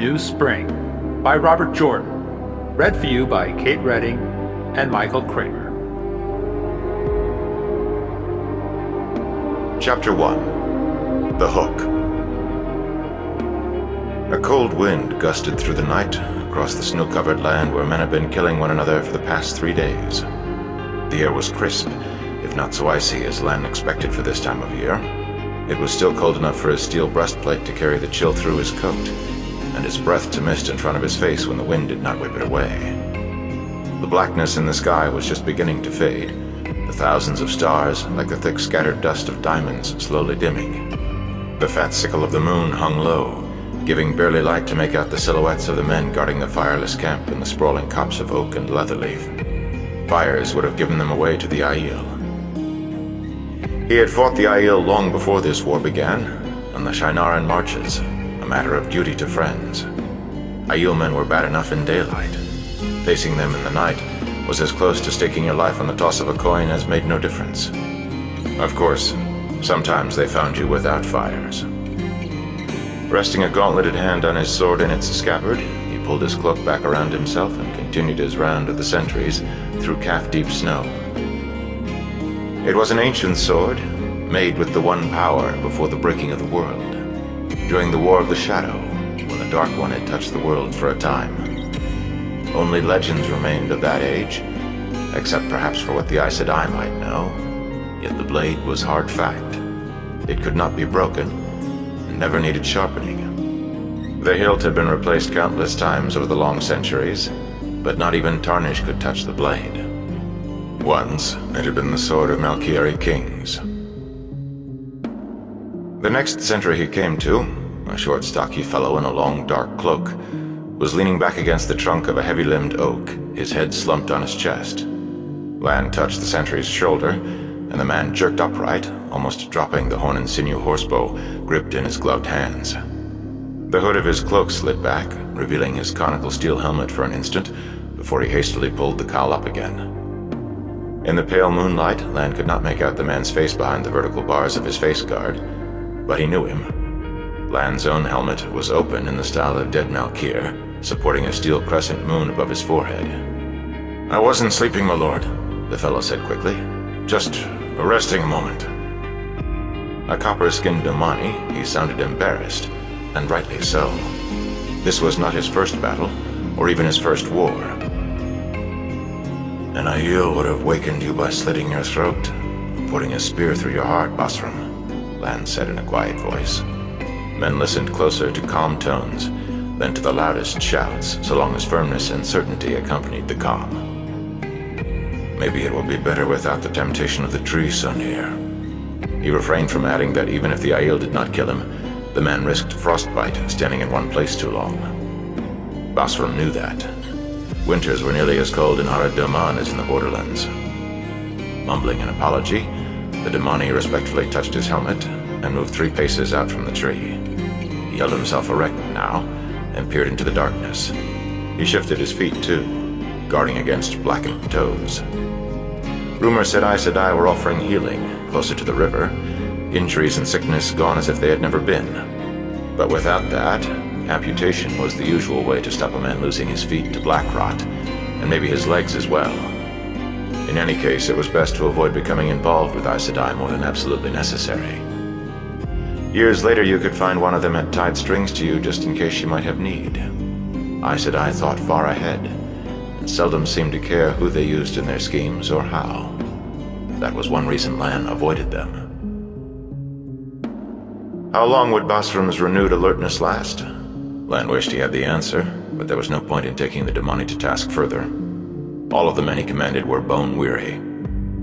New Spring by Robert Jordan. Read for you by Kate Redding and Michael Kramer. Chapter 1. The Hook. A cold wind gusted through the night across the snow-covered land where men had been killing one another for the past 3 days. The air was crisp, if not so icy as Lan expected for this time of year. It was still cold enough for his steel breastplate to carry the chill through his coat, and his breath to mist in front of his face when the wind did not whip it away. The blackness in the sky was just beginning to fade, the thousands of stars, like the thick scattered dust of diamonds, slowly dimming. The fat sickle of the moon hung low, giving barely light to make out the silhouettes of the men guarding the fireless camp in the sprawling copse of oak and leatherleaf. Fires would have given them away to the Aiel. He had fought the Aiel long before this war began, on the Shinaran marches, a matter of duty to friends. Aiel men were bad enough in daylight. Facing them in the night was as close to staking your life on the toss of a coin as made no difference. Of course, sometimes they found you without fires. Resting a gauntleted hand on his sword in its scabbard, he pulled his cloak back around himself and continued his round of the sentries through calf-deep snow. It was an ancient sword, made with the one power before the breaking of the world, during the War of the Shadow, when the Dark One had touched the world for a time. Only legends remained of that age, except perhaps for what the Aes Sedai might know, yet the blade was hard fact. It could not be broken, and never needed sharpening. The hilt had been replaced countless times over the long centuries, but not even tarnish could touch the blade. Once, it had been the sword of Malkieri kings. The next sentry he came to, a short, stocky fellow in a long, dark cloak, was leaning back against the trunk of a heavy-limbed oak, his head slumped on his chest. Lan touched the sentry's shoulder, and the man jerked upright, almost dropping the horn and sinew horsebow gripped in his gloved hands. The hood of his cloak slid back, revealing his conical steel helmet for an instant, before he hastily pulled the cowl up again. In the pale moonlight, Lan could not make out the man's face behind the vertical bars of his face guard, but he knew him. Lan's own helmet was open in the style of dead Malkier, supporting a steel crescent moon above his forehead. "I wasn't sleeping, my lord," the fellow said quickly. "Just resting a moment." A copper-skinned Domani, he sounded embarrassed, and rightly so. This was not his first battle, or even his first war. "An Aiel would have wakened you by slitting your throat, putting a spear through your heart, Basram," Lan said in a quiet voice. Men listened closer to calm tones, then to the loudest shouts, so long as firmness and certainty accompanied the calm. "Maybe it will be better without the temptation of the tree so near." He refrained from adding that even if the Aiel did not kill him, the man risked frostbite standing in one place too long. Basram knew that. Winters were nearly as cold in Arad Doman as in the borderlands. Mumbling an apology, the Domani respectfully touched his helmet and moved 3 paces out from the tree. He held himself erect now and peered into the darkness. He shifted his feet too, guarding against blackened toes. Rumor said Aes Sedai were offering healing closer to the river, injuries and sickness gone as if they had never been. But without that, amputation was the usual way to stop a man losing his feet to black rot, and maybe his legs as well. In any case, it was best to avoid becoming involved with Aes Sedai more than absolutely necessary. Years later, you could find one of them had tied strings to you just in case you might have need. Aes Sedai thought far ahead, and seldom seemed to care who they used in their schemes or how. That was one reason Lan avoided them. How long would Basram's renewed alertness last? Lan wished he had the answer, but there was no point in taking the Domani to task further. All of the men he commanded were bone-weary.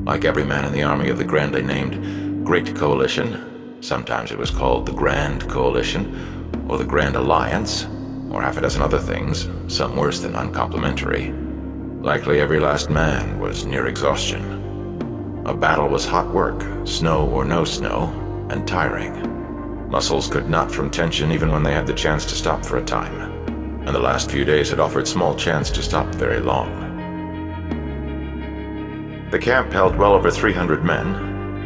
Like every man in the army of the grandly named Great Coalition, sometimes it was called the Grand Coalition, or the Grand Alliance, or half a dozen other things, some worse than uncomplimentary. Likely every last man was near exhaustion. A battle was hot work, snow or no snow, and tiring. Muscles could knot from tension even when they had the chance to stop for a time, and the last few days had offered small chance to stop very long. The camp held well over 300 men,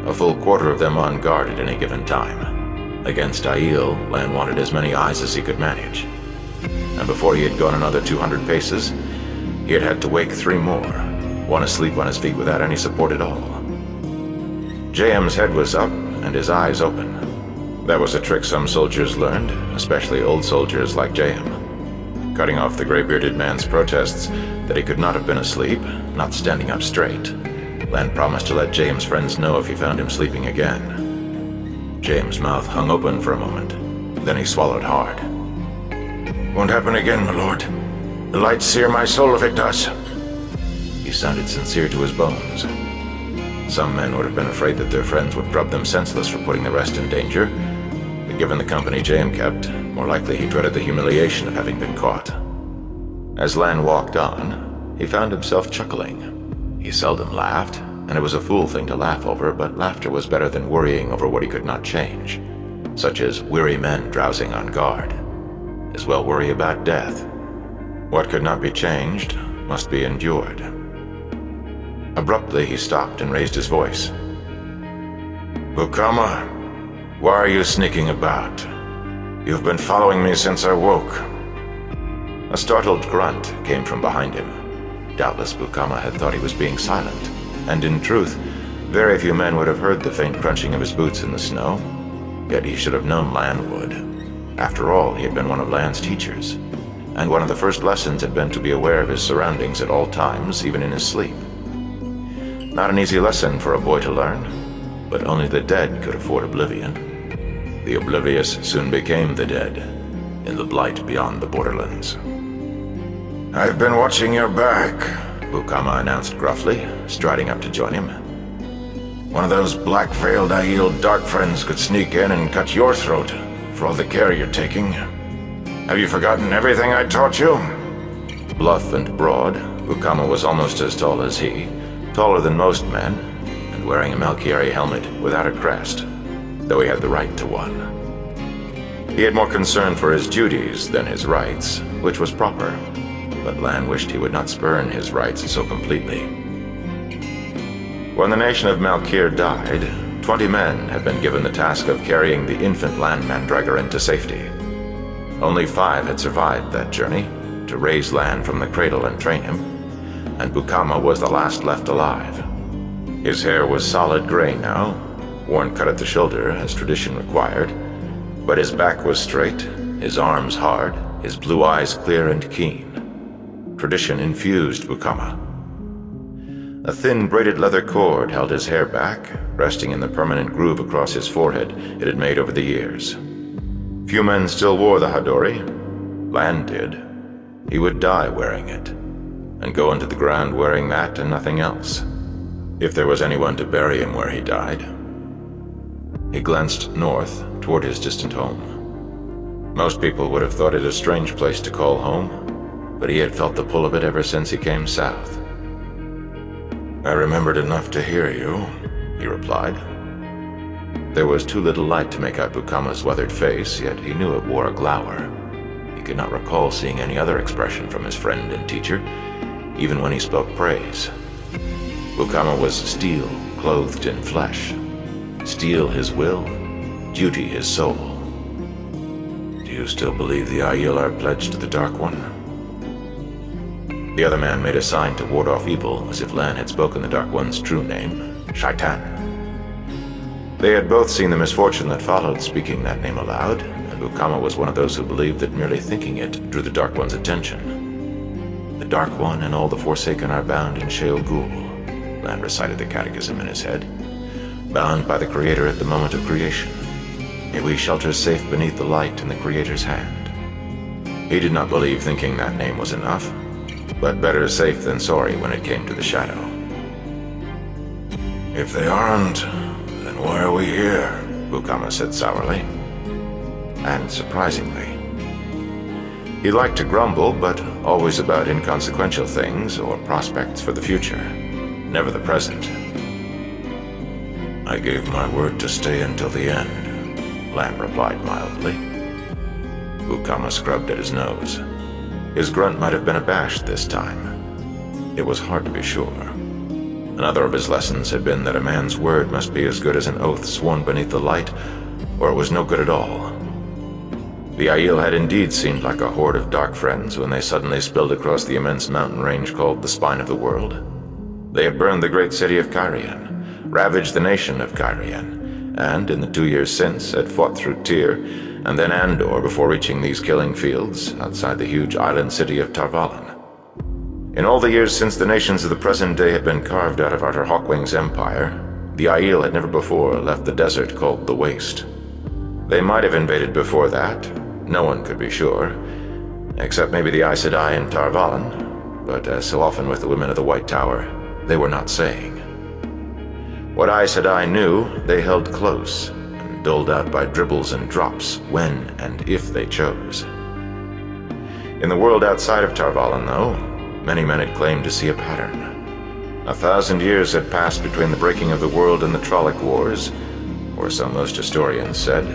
a full quarter of them on guard at any given time. Against Aiel, Lan wanted as many eyes as he could manage. and before he had gone another 200 paces, he had had to wake 3 more, one asleep on his feet without any support at all. JM's head was up and his eyes open. That was a trick some soldiers learned, especially old soldiers like JM. Cutting off the gray-bearded man's protests that he could not have been asleep, not standing up straight, Lan promised to let JM's friends know if he found him sleeping again. JM's mouth hung open for a moment, then he swallowed hard. "Won't happen again, my lord. The light sear my soul if it does." He sounded sincere to his bones. Some men would have been afraid that their friends would drub them senseless for putting the rest in danger, but given the company JM kept, more likely he dreaded the humiliation of having been caught. As Lan walked on, he found himself chuckling. He seldom laughed, and it was a fool thing to laugh over, but laughter was better than worrying over what he could not change, such as weary men drowsing on guard. As well worry about death. What could not be changed must be endured. Abruptly, he stopped and raised his voice. "Bukama, why are you sneaking about? You've been following me since I woke." A startled grunt came from behind him. Doubtless Bukama had thought he was being silent, and in truth, very few men would have heard the faint crunching of his boots in the snow. Yet he should have known Lan would. After all, he had been one of Lan's teachers, and one of the first lessons had been to be aware of his surroundings at all times, even in his sleep. Not an easy lesson for a boy to learn, but only the dead could afford oblivion. The oblivious soon became the dead, in the blight beyond the borderlands. "I've been watching your back," Bukama announced gruffly, striding up to join him. "One of those black-veiled Aiel dark friends could sneak in and cut your throat for all the care you're taking. Have you forgotten everything I taught you?" Bluff and broad, Bukama was almost as tall as he, taller than most men, and wearing a Malkieri helmet without a crest, though he had the right to one. He had more concern for his duties than his rights, which was proper, but Lan wished he would not spurn his rights so completely. When the nation of Malkir died, 20 men had been given the task of carrying the infant land Mandragoran to safety. Only 5 had survived that journey, to raise Lan from the cradle and train him, and Bukama was the last left alive. His hair was solid gray now, worn cut at the shoulder as tradition required, but his back was straight, his arms hard, his blue eyes clear and keen. Tradition infused Bukama. A thin braided leather cord held his hair back, resting in the permanent groove across his forehead it had made over the years. Few men still wore the Hadori. Lan did. He would die wearing it, and go into the ground wearing that and nothing else, if there was anyone to bury him where he died. He glanced north toward his distant home. Most people would have thought it a strange place to call home, but he had felt the pull of it ever since he came south. "I remembered enough to hear you," he replied. There was too little light to make out Bukama's weathered face, yet he knew it wore a glower. He could not recall seeing any other expression from his friend and teacher, even when he spoke praise. Bukama was steel, clothed in flesh. Steel his will, duty his soul. "Do you still believe the Aiel are pledged to the Dark One?" The other man made a sign to ward off evil, as if Lan had spoken the Dark One's true name, Shaitan. They had both seen the misfortune that followed speaking that name aloud, and Bukama was one of those who believed that merely thinking it drew the Dark One's attention. "The Dark One and all the Forsaken are bound in Sheol Ghul," Lan recited the catechism in his head. "Bound by the Creator at the moment of creation. May we shelter safe beneath the light in the Creator's hand." He did not believe thinking that name was enough, but better safe than sorry when it came to the shadow. "If they aren't, then why are we here?" Bukama said sourly. And surprisingly. He liked to grumble, but always about inconsequential things or prospects for the future, never the present. "I gave my word to stay until the end," Lan replied mildly. Bukama scrubbed at his nose. His grunt might have been abashed this time. It was hard to be sure. Another of his lessons had been that a man's word must be as good as an oath sworn beneath the light, or it was no good at all. The Aiel had indeed seemed like a horde of dark friends when they suddenly spilled across the immense mountain range called the Spine of the World. They had burned the great city of Cairhien, ravaged the nation of Cairhien, and, in the 2 years since, had fought through Tyr and then Andor before reaching these killing fields outside the huge island city of Tarvalon. In all the years since the nations of the present day had been carved out of Arthur Hawkwing's empire, the Aiel had never before left the desert called the Waste. They might have invaded before that, no one could be sure, except maybe the Aes Sedai and Tarvalon, but as so often with the women of the White Tower, they were not saying. What Aes Sedai knew, they held close, and doled out by dribbles and drops when and if they chose. In the world outside of Tarvalon, though, many men had claimed to see a pattern. 1,000 years had passed between the breaking of the world and the Trolloc Wars, or so most historians said.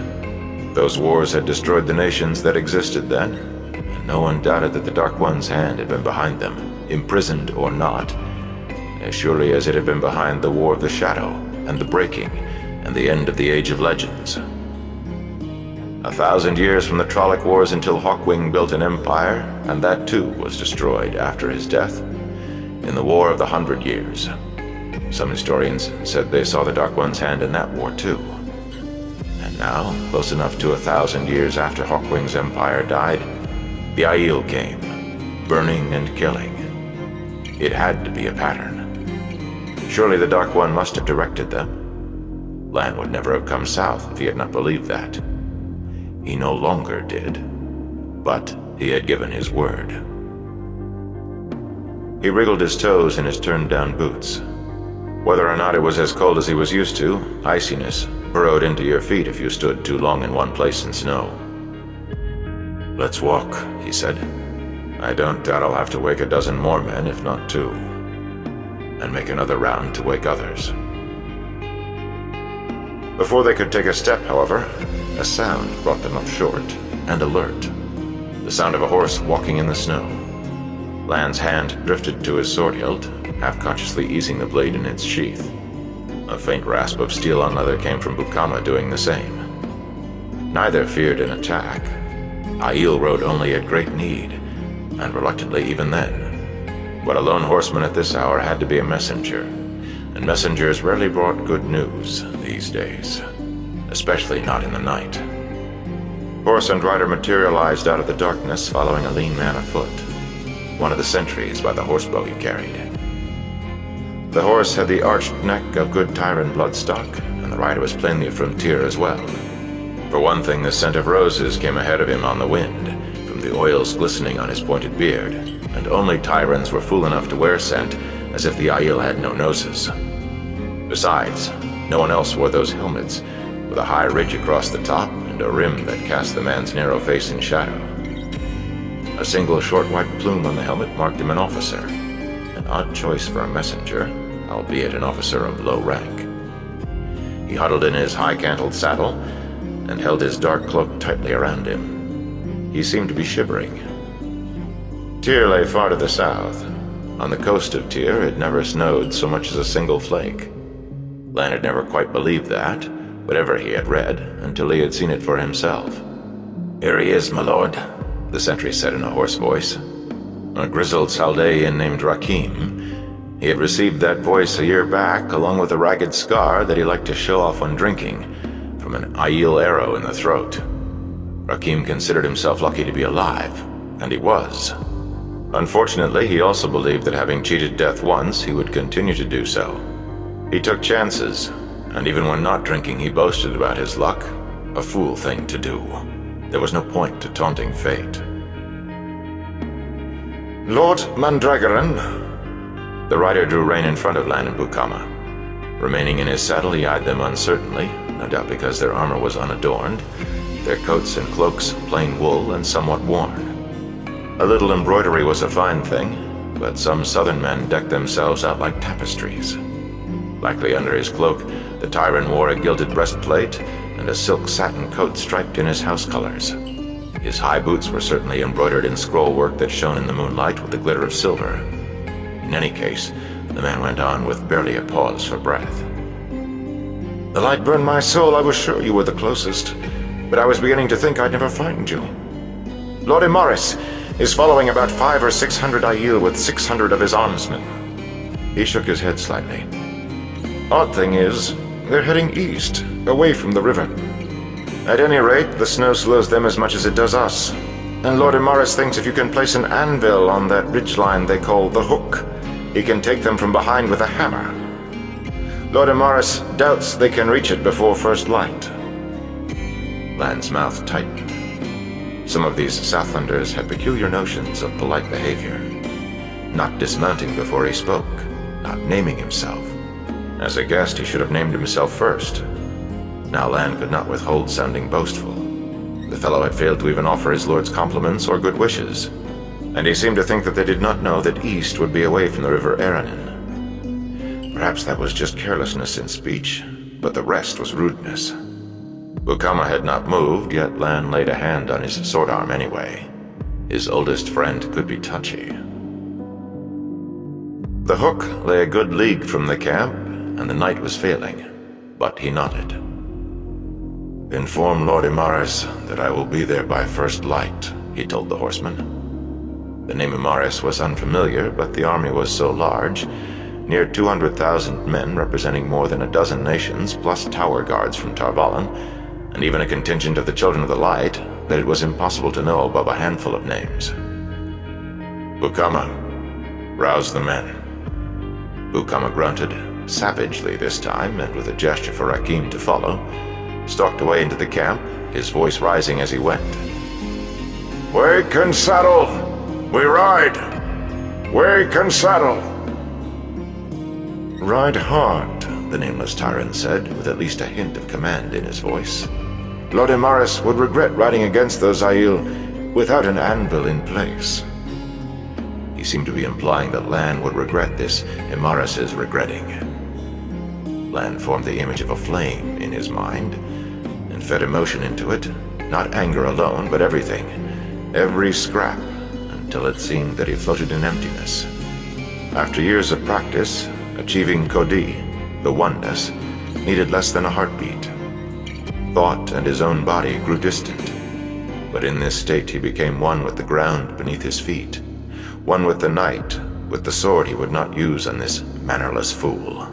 Those wars had destroyed the nations that existed then, and no one doubted that the Dark One's hand had been behind them, imprisoned or not, as surely as it had been behind the War of the Shadow, and the breaking, and the end of the Age of Legends. 1,000 years from the Trolloc Wars until Hawkwing built an empire, and that too was destroyed after his death, in the War of the 100 Years. Some historians said they saw the Dark One's hand in that war too. And now, close enough to 1,000 years after Hawkwing's empire died, the Aiel came, burning and killing. It had to be a pattern. Surely the Dark One must have directed them. Lan would never have come south if he had not believed that. He no longer did, but he had given his word. He wriggled his toes in his turned-down boots. Whether or not it was as cold as he was used to, iciness burrowed into your feet if you stood too long in one place in snow. "Let's walk," he said. "I don't doubt I'll have to wake a dozen more men, if not 2. And make another round to wake others." Before they could take a step, however, a sound brought them up short and alert. The sound of a horse walking in the snow. Lan's hand drifted to his sword hilt, half-consciously easing the blade in its sheath. A faint rasp of steel on leather came from Bukama doing the same. Neither feared an attack. Aiel rode only at great need, and reluctantly even then. But a lone horseman at this hour had to be a messenger, and messengers rarely brought good news these days, especially not in the night. Horse and rider materialized out of the darkness following a lean man afoot, one of the sentries by the horsebow he carried. The horse had the arched neck of good Tyran bloodstock, and the rider was plainly from Tyr as well. For one thing, the scent of roses came ahead of him on the wind, from the oils glistening on his pointed beard, and only Tyrans were fool enough to wear scent, as if the Aiel had no noses. Besides, no one else wore those helmets, with a high ridge across the top and a rim that cast the man's narrow face in shadow. A single short white plume on the helmet marked him an officer, an odd choice for a messenger, albeit an officer of low rank. He huddled in his high-cantled saddle and held his dark cloak tightly around him. He seemed to be shivering. Tyr lay far to the south. On the coast of Tyr, it never snowed so much as a single flake. Lan had never quite believed that, whatever he had read, until he had seen it for himself. "Here he is, my lord," the sentry said in a hoarse voice. A grizzled Saldean named Rakim. He had received that voice a year back, along with a ragged scar that he liked to show off when drinking, from an Aiel arrow in the throat. Rakim considered himself lucky to be alive, and he was. Unfortunately, he also believed that having cheated death once, he would continue to do so. He took chances, and even when not drinking, he boasted about his luck, a fool thing to do. There was no point to taunting fate. "Lord Mandragoran." The rider drew rein in front of Lan and Bukama. Remaining in his saddle, he eyed them uncertainly, no doubt because their armor was unadorned, their coats and cloaks plain wool and somewhat worn. A little embroidery was a fine thing, but some southern men decked themselves out like tapestries. Likely under his cloak, the Tyran wore a gilded breastplate and a silk satin coat striped in his house colors. His high boots were certainly embroidered in scrollwork that shone in the moonlight with the glitter of silver. In any case, the man went on with barely a pause for breath. "The light burned my soul. I was sure you were the closest. but I was beginning to think I'd never find you. Lord Morris is following about 500 or 600 Aiel with 600 of his armsmen. He shook his head slightly. Odd thing is, they're heading east, away from the river. At any rate, the snow slows them as much as it does us. And Lord Morris thinks if you can place an anvil on that ridgeline they call the Hook, he can take them from behind with a hammer. Lord Morris doubts they can reach it before first light. Lan's mouth tightened. Some of these Southlanders had peculiar notions of polite behavior. Not dismounting before he spoke, not naming himself. As a guest, he should have named himself first. Now Lan could not withhold sounding boastful. The fellow had failed to even offer his lord's compliments or good wishes, and he seemed to think that they did not know that east would be away from the river Aranin. Perhaps that was just carelessness in speech, but the rest was rudeness. Bukama had not moved, yet Lan laid a hand on his sword arm anyway. His oldest friend could be touchy. The Hook lay a good league from the camp, and the night was failing, but he nodded. Inform Lord Imaris that I will be there by first light, he told the horseman. The name Imaris was unfamiliar, but the army was so large, near 200,000 men representing more than a dozen nations, plus tower guards from Tarvalon, and even a contingent of the Children of the Light, that it was impossible to know above a handful of names. Bukama, rouse the men. Bukama grunted, savagely this time, and with a gesture for Rakim to follow, stalked away into the camp, his voice rising as he went. Wake and saddle! We ride! Wake and saddle! Ride hard, the nameless tyrant said, with at least a hint of command in his voice. Lord Imaris would regret riding against those Aiel without an anvil in place. He seemed to be implying that Lan would regret this Imaris's regretting. Lan formed the image of a flame in his mind, and fed emotion into it, not anger alone, but everything, every scrap, until it seemed that he floated in emptiness. After years of practice, achieving Kodi, the oneness, needed less than a heartbeat. Thought and his own body grew distant, but in this state he became one with the ground beneath his feet, one with the night, with the sword he would not use on this mannerless fool.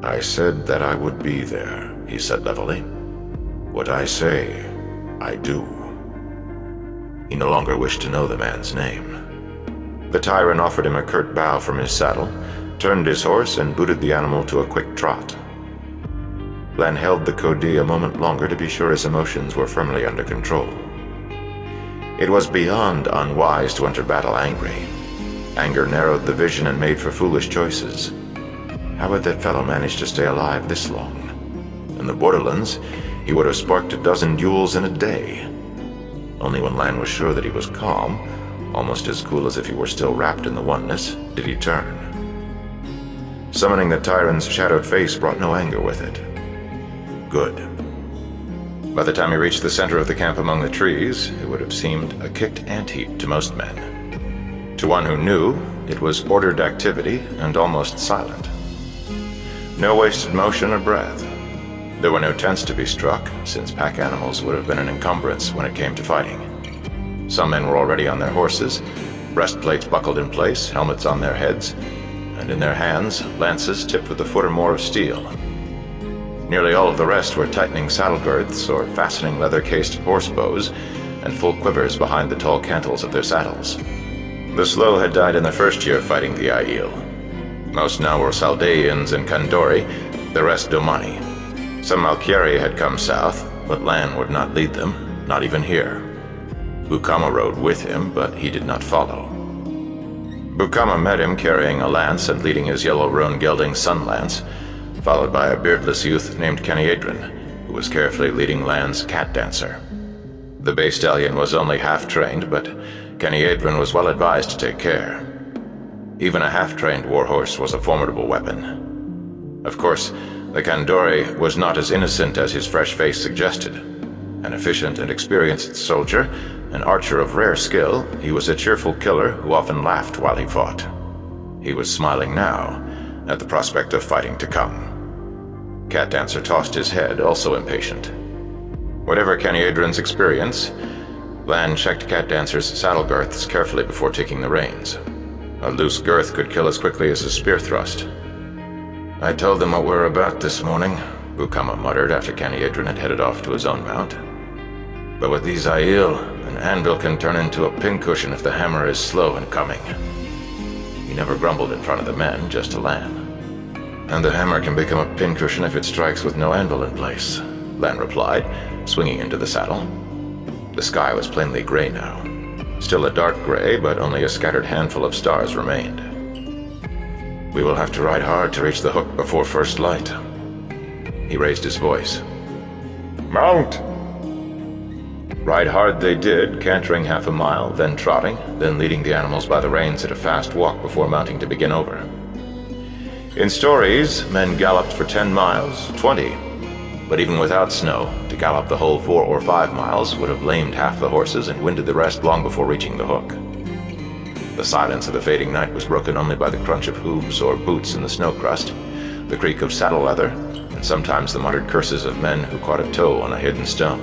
I said that I would be there, he said levelly. What I say, I do. He no longer wished to know the man's name. The tyrant offered him a curt bow from his saddle, turned his horse, and booted the animal to a quick trot. Lan held the Kodi a moment longer to be sure his emotions were firmly under control. It was beyond unwise to enter battle angry. Anger narrowed the vision and made for foolish choices. How had that fellow managed to stay alive this long? In the borderlands, he would have sparked a dozen duels in a day. Only when Lan was sure that he was calm, almost as cool as if he were still wrapped in the oneness, did he turn. Summoning the tyrant's shadowed face brought no anger with it. Good. By the time he reached the center of the camp among the trees, it would have seemed a kicked ant-heap to most men. To one who knew, it was ordered activity and almost silent. No wasted motion or breath. There were no tents to be struck, since pack animals would have been an encumbrance when it came to fighting. Some men were already on their horses, breastplates buckled in place, helmets on their heads, and in their hands, lances tipped with a foot or more of steel. Nearly all of the rest were tightening saddle girths or fastening leather-cased horse bows and full quivers behind the tall cantles of their saddles. The slow had died in the first year fighting the Aiel. Most now were Saldeans and Kandori, the rest Domani. Some Alkieri had come south, but Lan would not lead them, not even here. Bukama rode with him, but he did not follow. Bukama met him carrying a lance and leading his yellow roan gelding sun lance, followed by a beardless youth named Kennyadrin, who was carefully leading Lan's cat dancer. The bay stallion was only half-trained, but Kennyadrin was well advised to take care. Even a half-trained warhorse was a formidable weapon. Of course, the Kandori was not as innocent as his fresh face suggested. An efficient and experienced soldier, an archer of rare skill, he was a cheerful killer who often laughed while he fought. He was smiling now at the prospect of fighting to come. Cat Dancer tossed his head, also impatient. Whatever Caniadran's experience, Lan checked Cat Dancer's saddle girths carefully before taking the reins. A loose girth could kill as quickly as a spear thrust. "I told them what we were about this morning," Bukama muttered after Caniadran had headed off to his own mount. "But with these Aiel, an anvil can turn into a pincushion if the hammer is slow in coming." He never grumbled in front of the men, just to Lan. "And the hammer can become a pincushion if it strikes with no anvil in place," Lan replied, swinging into the saddle. The sky was plainly gray now. Still a dark gray, but only a scattered handful of stars remained. "We will have to ride hard to reach the hook before first light." He raised his voice. "Mount!" Ride hard they did, cantering half a mile, then trotting, then leading the animals by the reins at a fast walk before mounting to begin over. In stories, men galloped for 10 miles, 20. But even without snow, to gallop the whole 4 or 5 miles would have lamed half the horses and winded the rest long before reaching the hook. The silence of the fading night was broken only by the crunch of hooves or boots in the snow crust, the creak of saddle leather, and sometimes the muttered curses of men who caught a toe on a hidden stone.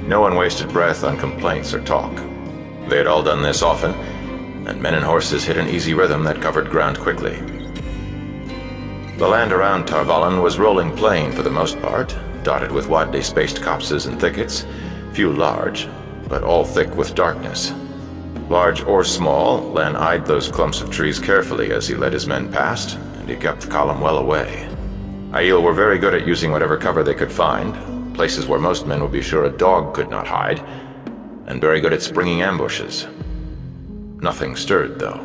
No one wasted breath on complaints or talk. They had all done this often, and men and horses hit an easy rhythm that covered ground quickly. The land around Tar Valon was rolling plain for the most part, dotted with widely spaced copses and thickets, few large, but all thick with darkness. Large or small, Lan eyed those clumps of trees carefully as he led his men past, and he kept the column well away. Aiel were very good at using whatever cover they could find, places where most men would be sure a dog could not hide, and very good at springing ambushes. Nothing stirred, though.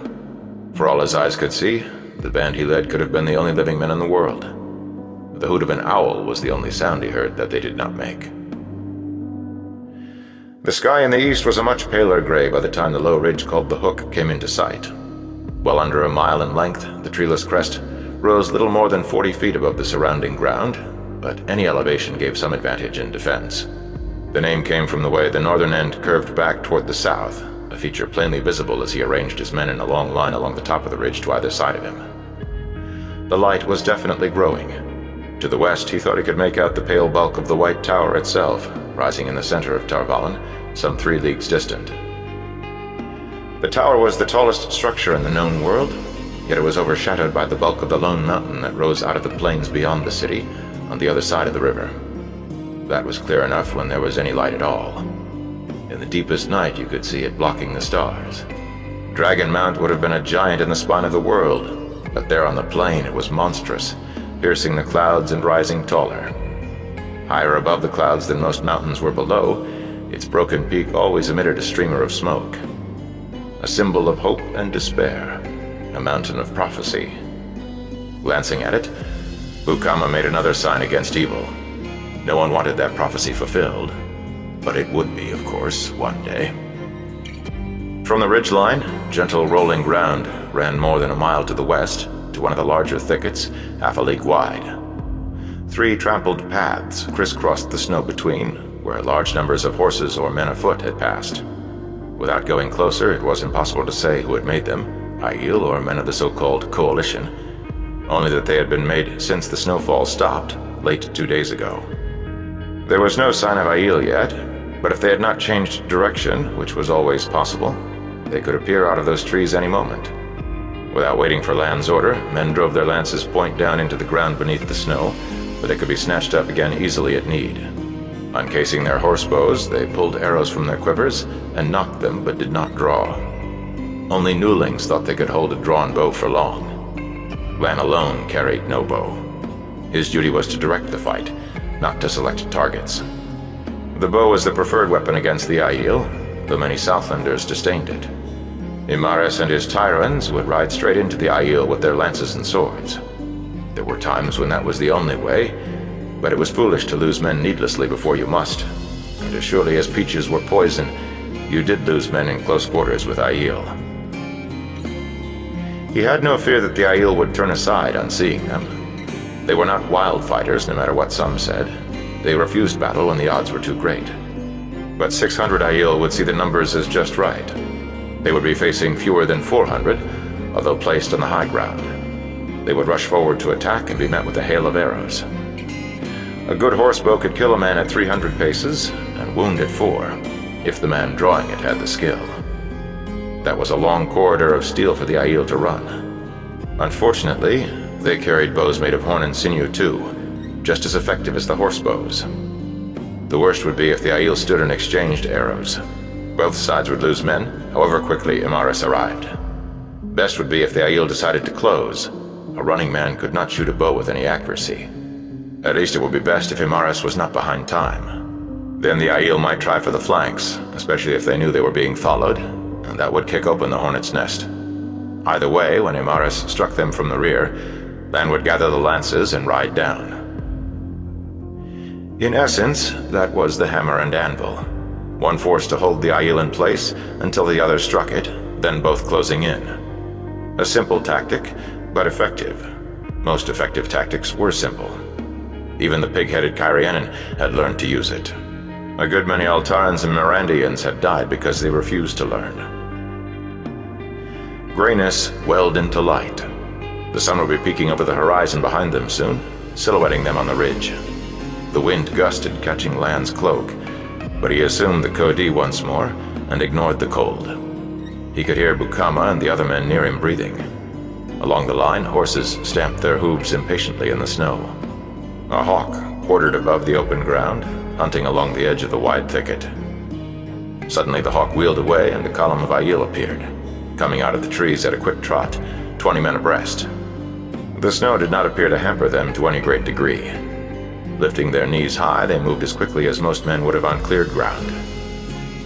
For all his eyes could see, the band he led could have been the only living men in the world. The hoot of an owl was the only sound he heard that they did not make. The sky in the east was a much paler gray by the time the low ridge called the Hook came into sight. Well under a mile in length, the treeless crest rose little more than 40 feet above the surrounding ground, but any elevation gave some advantage in defense. The name came from the way the northern end curved back toward the south, a feature plainly visible as he arranged his men in a long line along the top of the ridge to either side of him. The light was definitely growing. To the west, he thought he could make out the pale bulk of the White Tower itself, rising in the center of Tar Valon, some 3 leagues distant. The tower was the tallest structure in the known world, yet it was overshadowed by the bulk of the lone mountain that rose out of the plains beyond the city, on the other side of the river. That was clear enough when there was any light at all. In the deepest night, you could see it blocking the stars. Dragon Mount would have been a giant in the spine of the world, but there on the plain it was monstrous, piercing the clouds and rising taller. Higher above the clouds than most mountains were below, its broken peak always emitted a streamer of smoke. A symbol of hope and despair, a mountain of prophecy. Glancing at it, Bukama made another sign against evil. No one wanted that prophecy fulfilled, but it would be, of course, one day. From the ridgeline, gentle rolling ground ran more than a mile to the west, to one of the larger thickets, half a league wide. 3 trampled paths crisscrossed the snow between, where large numbers of horses or men afoot had passed. Without going closer, it was impossible to say who had made them, Aiel or men of the so-called coalition, only that they had been made since the snowfall stopped, late 2 days ago. There was no sign of Aiel yet, but if they had not changed direction, which was always possible, they could appear out of those trees any moment. Without waiting for Lan's order, men drove their lances point down into the ground beneath the snow, where they could be snatched up again easily at need. Uncasing their horse bows, they pulled arrows from their quivers and knocked them but did not draw. Only newlings thought they could hold a drawn bow for long. Lan alone carried no bow. His duty was to direct the fight, not to select targets. The bow was the preferred weapon against the Aiel, though many Southlanders disdained it. Imaris and his Tyrans would ride straight into the Aiel with their lances and swords. There were times when that was the only way, but it was foolish to lose men needlessly before you must, and as surely as peaches were poison, you did lose men in close quarters with Aiel. He had no fear that the Aiel would turn aside on seeing them. They were not wild fighters, no matter what some said. They refused battle when the odds were too great. But 600 Aiel would see the numbers as just right. They would be facing fewer than 400, although placed on the high ground. They would rush forward to attack and be met with a hail of arrows. A good horsebow could kill a man at 300 paces and wound at 4, if the man drawing it had the skill. That was a long corridor of steel for the Aiel to run. Unfortunately, they carried bows made of horn and sinew too, just as effective as the horsebows. The worst would be if the Aiel stood and exchanged arrows. Both sides would lose men, however quickly Imaris arrived. Best would be if the Aiel decided to close. A running man could not shoot a bow with any accuracy. At least it would be best if Imaris was not behind time. Then the Aiel might try for the flanks, especially if they knew they were being followed, and that would kick open the hornet's nest. Either way, when Imaris struck them from the rear, Lan would gather the lances and ride down. In essence, that was the hammer and anvil. One forced to hold the Aiel in place until the other struck it, then both closing in. A simple tactic, but effective. Most effective tactics were simple. Even the pig-headed Kyrianan had learned to use it. A good many Altarans and Mirandians had died because they refused to learn. Grayness welled into light. The sun would be peeking over the horizon behind them soon, silhouetting them on the ridge. The wind gusted, catching Lan's cloak, but he assumed the Kodi once more and ignored the cold. He could hear Bukama and the other men near him breathing. Along the line, horses stamped their hooves impatiently in the snow. A hawk quartered above the open ground, hunting along the edge of the wide thicket. Suddenly the hawk wheeled away and a column of Aiel appeared, coming out of the trees at a quick trot, 20 men abreast. The snow did not appear to hamper them to any great degree. Lifting their knees high, they moved as quickly as most men would have on cleared ground.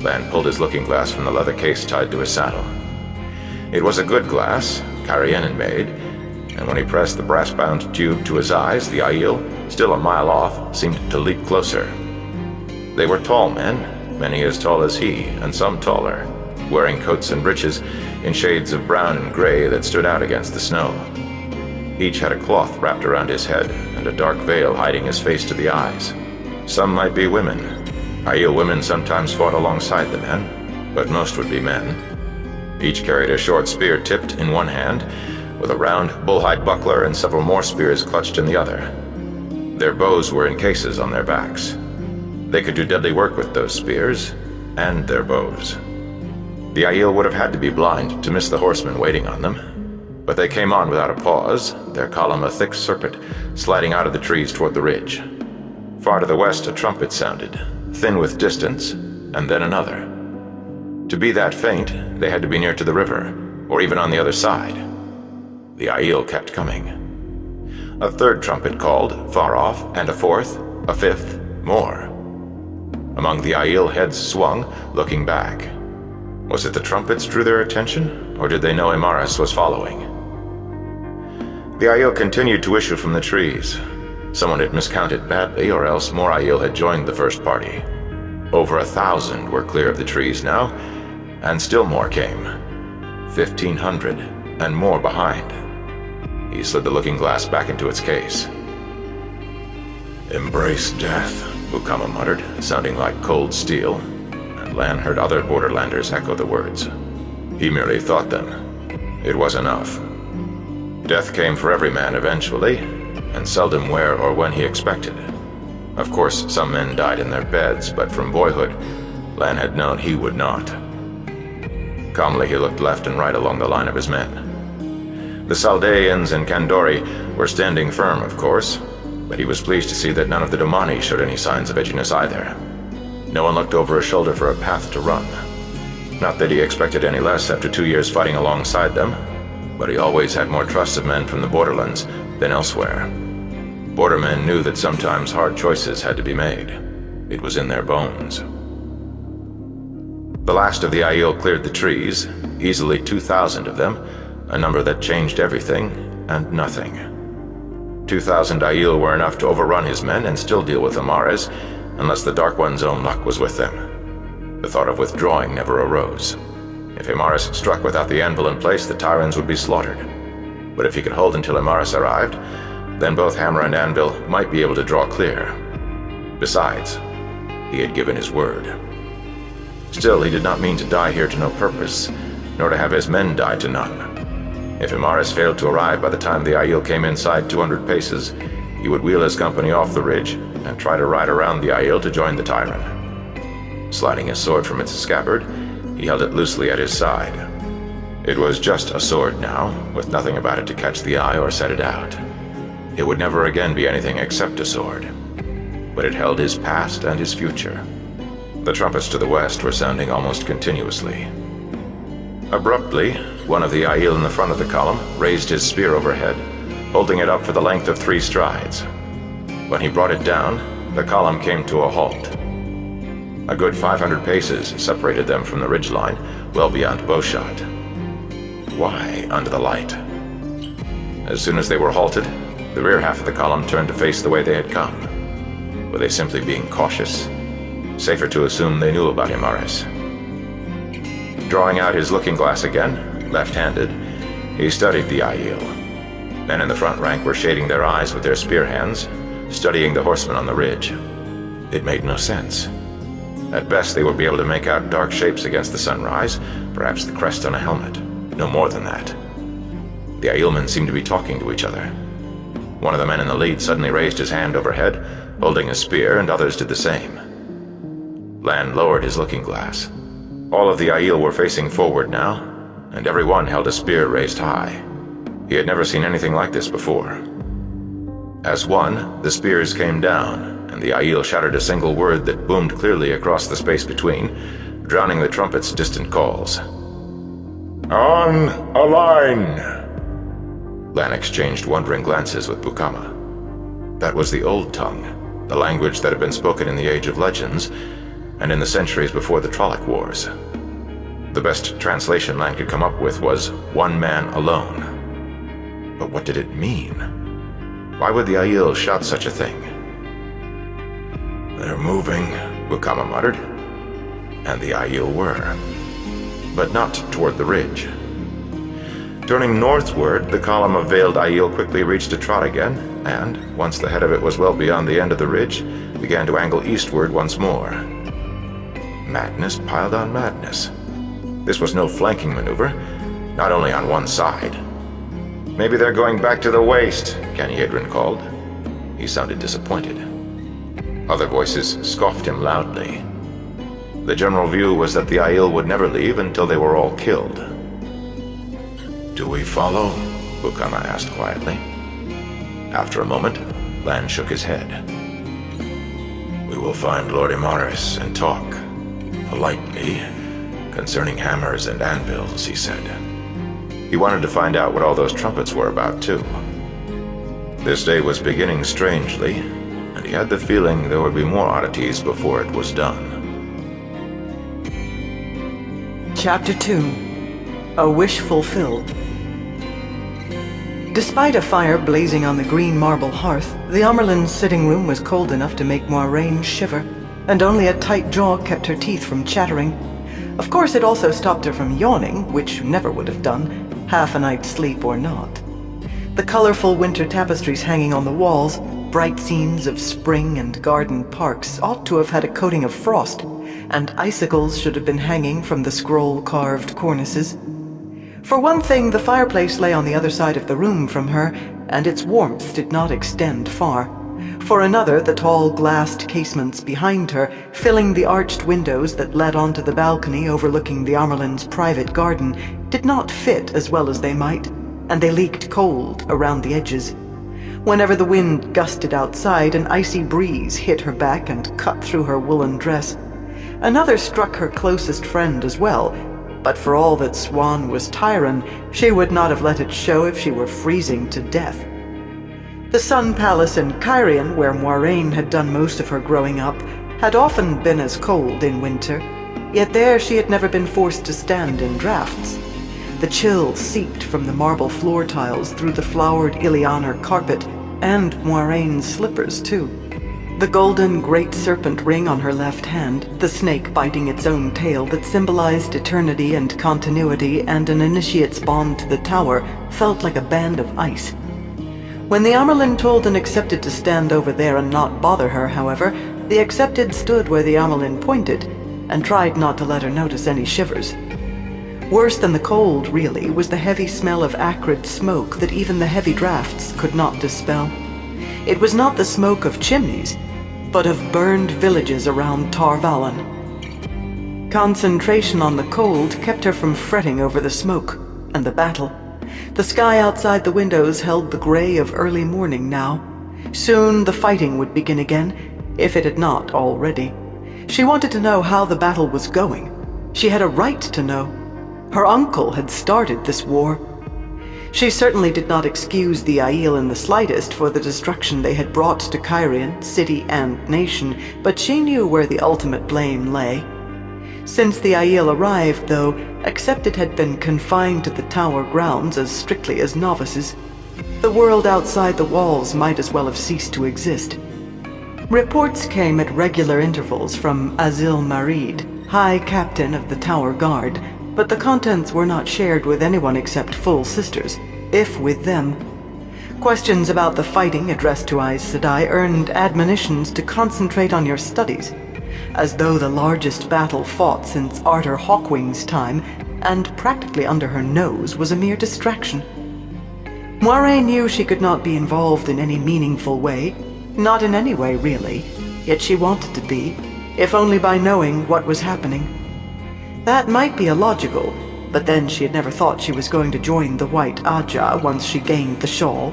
Lan pulled his looking glass from the leather case tied to his saddle. It was a good glass, Kyrianan made, and when he pressed the brass-bound tube to his eyes, the Aiel, still a mile off, seemed to leap closer. They were tall men, many as tall as he, and some taller, wearing coats and breeches in shades of brown and gray that stood out against the snow. Each had a cloth wrapped around his head, and a dark veil hiding his face to the eyes. Some might be women. Aiel women sometimes fought alongside the men, but most would be men. Each carried a short spear tipped in one hand, with a round bullhide buckler and several more spears clutched in the other. Their bows were in cases on their backs. They could do deadly work with those spears, and their bows. The Aiel would have had to be blind to miss the horsemen waiting on them, but they came on without a pause, their column a thick serpent sliding out of the trees toward the ridge. Far to the west a trumpet sounded, thin with distance, and then another. To be that faint, they had to be near to the river, or even on the other side. The Aiel kept coming. A third trumpet called, far off, and a fourth, a fifth, more. Among the Aiel, heads swung, looking back. Was it the trumpets drew their attention, or did they know Imaris was following? The Aiel continued to issue from the trees. Someone had miscounted badly, or else more Aiel had joined the first party. Over 1,000 were clear of the trees now, and still more came. 1,500, and more behind. He slid the looking glass back into its case. "Embrace death," Bukama muttered, sounding like cold steel, and Lan heard other borderlanders echo the words. He merely thought them. It was enough. Death came for every man eventually, and seldom where or when he expected. Of course, some men died in their beds, but from boyhood, Lan had known he would not. Calmly he looked left and right along the line of his men. The Saldeans and Kandori were standing firm, of course, but he was pleased to see that none of the Domani showed any signs of edginess either. No one looked over his shoulder for a path to run. Not that he expected any less after 2 years fighting alongside them, but he always had more trust of men from the borderlands than elsewhere. Bordermen knew that sometimes hard choices had to be made. It was in their bones. The last of the Aiel cleared the trees, easily 2,000 of them, a number that changed everything and nothing. 2,000 Aiel were enough to overrun his men and still deal with Imaris, unless the Dark One's own luck was with them. The thought of withdrawing never arose. If Imaris struck without the anvil in place, the Tyrans would be slaughtered. But if he could hold until Imaris arrived, then both hammer and anvil might be able to draw clear. Besides, he had given his word. Still, he did not mean to die here to no purpose, nor to have his men die to none. If Imaris failed to arrive by the time the Aiel came inside 200 paces, he would wheel his company off the ridge and try to ride around the Aiel to join the Tyrant. Sliding his sword from its scabbard, he held it loosely at his side. It was just a sword now, with nothing about it to catch the eye or set it out. It would never again be anything except a sword, but it held his past and his future. The trumpets to the west were sounding almost continuously. Abruptly, one of the Aiel in the front of the column raised his spear overhead, holding it up for the length of 3 strides. When he brought it down, the column came to a halt. A good 500 paces separated them from the ridgeline, well beyond bowshot. Why under the light? As soon as they were halted, the rear half of the column turned to face the way they had come. Were they simply being cautious? Safer to assume they knew about Imaris. Drawing out his looking glass again, left-handed, he studied the Aiel. Men in the front rank were shading their eyes with their spear hands, studying the horsemen on the ridge. It made no sense. At best, they would be able to make out dark shapes against the sunrise, perhaps the crest on a helmet. No more than that. The Aielmen seemed to be talking to each other. One of the men in the lead suddenly raised his hand overhead, holding a spear, and others did the same. Lan lowered his looking glass. All of the Aiel were facing forward now, and every one held a spear raised high. He had never seen anything like this before. As one, the spears came down, and the Aiel shouted a single word that boomed clearly across the space between, drowning the trumpet's distant calls. "On a line!" Lan exchanged wondering glances with Bukama. That was the old tongue, the language that had been spoken in the Age of Legends, and in the centuries before the Trolloc Wars. The best translation Lan could come up with was "one man alone." But what did it mean? Why would the Aiel shout such a thing? "They're moving," Bukama muttered. And the Aiel were. But not toward the ridge. Turning northward, the column of veiled Aiel quickly reached a trot again, and, once the head of it was well beyond the end of the ridge, began to angle eastward once more. Madness piled on madness. This was no flanking maneuver, not only on one side. "Maybe they're going back to the waste," Kenny Hadron called. He sounded disappointed. Other voices scoffed him loudly. The general view was that the Aiel would never leave until they were all killed. "Do we follow?" Bukama asked quietly. After a moment, Lan shook his head. "We will find Lord Imaris and talk, politely, concerning hammers and anvils," he said. He wanted to find out what all those trumpets were about, too. This day was beginning strangely, and he had the feeling there would be more oddities before it was done. Chapter 2. A Wish Fulfilled. Despite a fire blazing on the green marble hearth, the Amerlin's sitting room was cold enough to make Moraine shiver, and only a tight jaw kept her teeth from chattering. Of course, it also stopped her from yawning, which never would have done, half a night's sleep or not. The colorful winter tapestries hanging on the walls, bright scenes of spring and garden parks, ought to have had a coating of frost, and icicles should have been hanging from the scroll-carved cornices. For one thing, the fireplace lay on the other side of the room from her, and its warmth did not extend far. For another, the tall glassed casements behind her, filling the arched windows that led onto the balcony overlooking the Amerlin's private garden, did not fit as well as they might, and they leaked cold around the edges. Whenever the wind gusted outside, an icy breeze hit her back and cut through her woolen dress. Another struck her closest friend as well, but for all that Swan was Tyran, she would not have let it show if she were freezing to death. The Sun Palace in Kyrian, where Moraine had done most of her growing up, had often been as cold in winter, yet there she had never been forced to stand in drafts. The chill seeped from the marble floor tiles through the flowered Ilianer carpet, and Moraine's slippers too. The golden great serpent ring on her left hand, the snake biting its own tail that symbolized eternity and continuity and an initiate's bond to the tower, felt like a band of ice. When the Amerlin told an Accepted to stand over there and not bother her, however, the Accepted stood where the Amerlin pointed, and tried not to let her notice any shivers. Worse than the cold, really, was the heavy smell of acrid smoke that even the heavy drafts could not dispel. It was not the smoke of chimneys. but of burned villages around Tarvalon. Concentration on the cold kept her from fretting over the smoke and the battle. The sky outside the windows held the gray of early morning now. Soon the fighting would begin again, if it had not already. She wanted to know how the battle was going. She had a right to know. Her uncle had started this war. She certainly did not excuse the Aiel in the slightest for the destruction they had brought to Cairhien, city and nation, but she knew where the ultimate blame lay. Since the Aiel arrived, though, except it had been confined to the tower grounds as strictly as novices, the world outside the walls might as well have ceased to exist. Reports came at regular intervals from Azil Marid, High Captain of the Tower Guard, but the contents were not shared with anyone except full sisters, if with them. Questions about the fighting addressed to Aes Sedai earned admonitions to concentrate on your studies, as though the largest battle fought since Arthur Hawkwing's time, and practically under her nose, was a mere distraction. Moraine knew she could not be involved in any meaningful way, not in any way really, yet she wanted to be, if only by knowing what was happening. That might be illogical, but then she had never thought she was going to join the White Aja once she gained the shawl.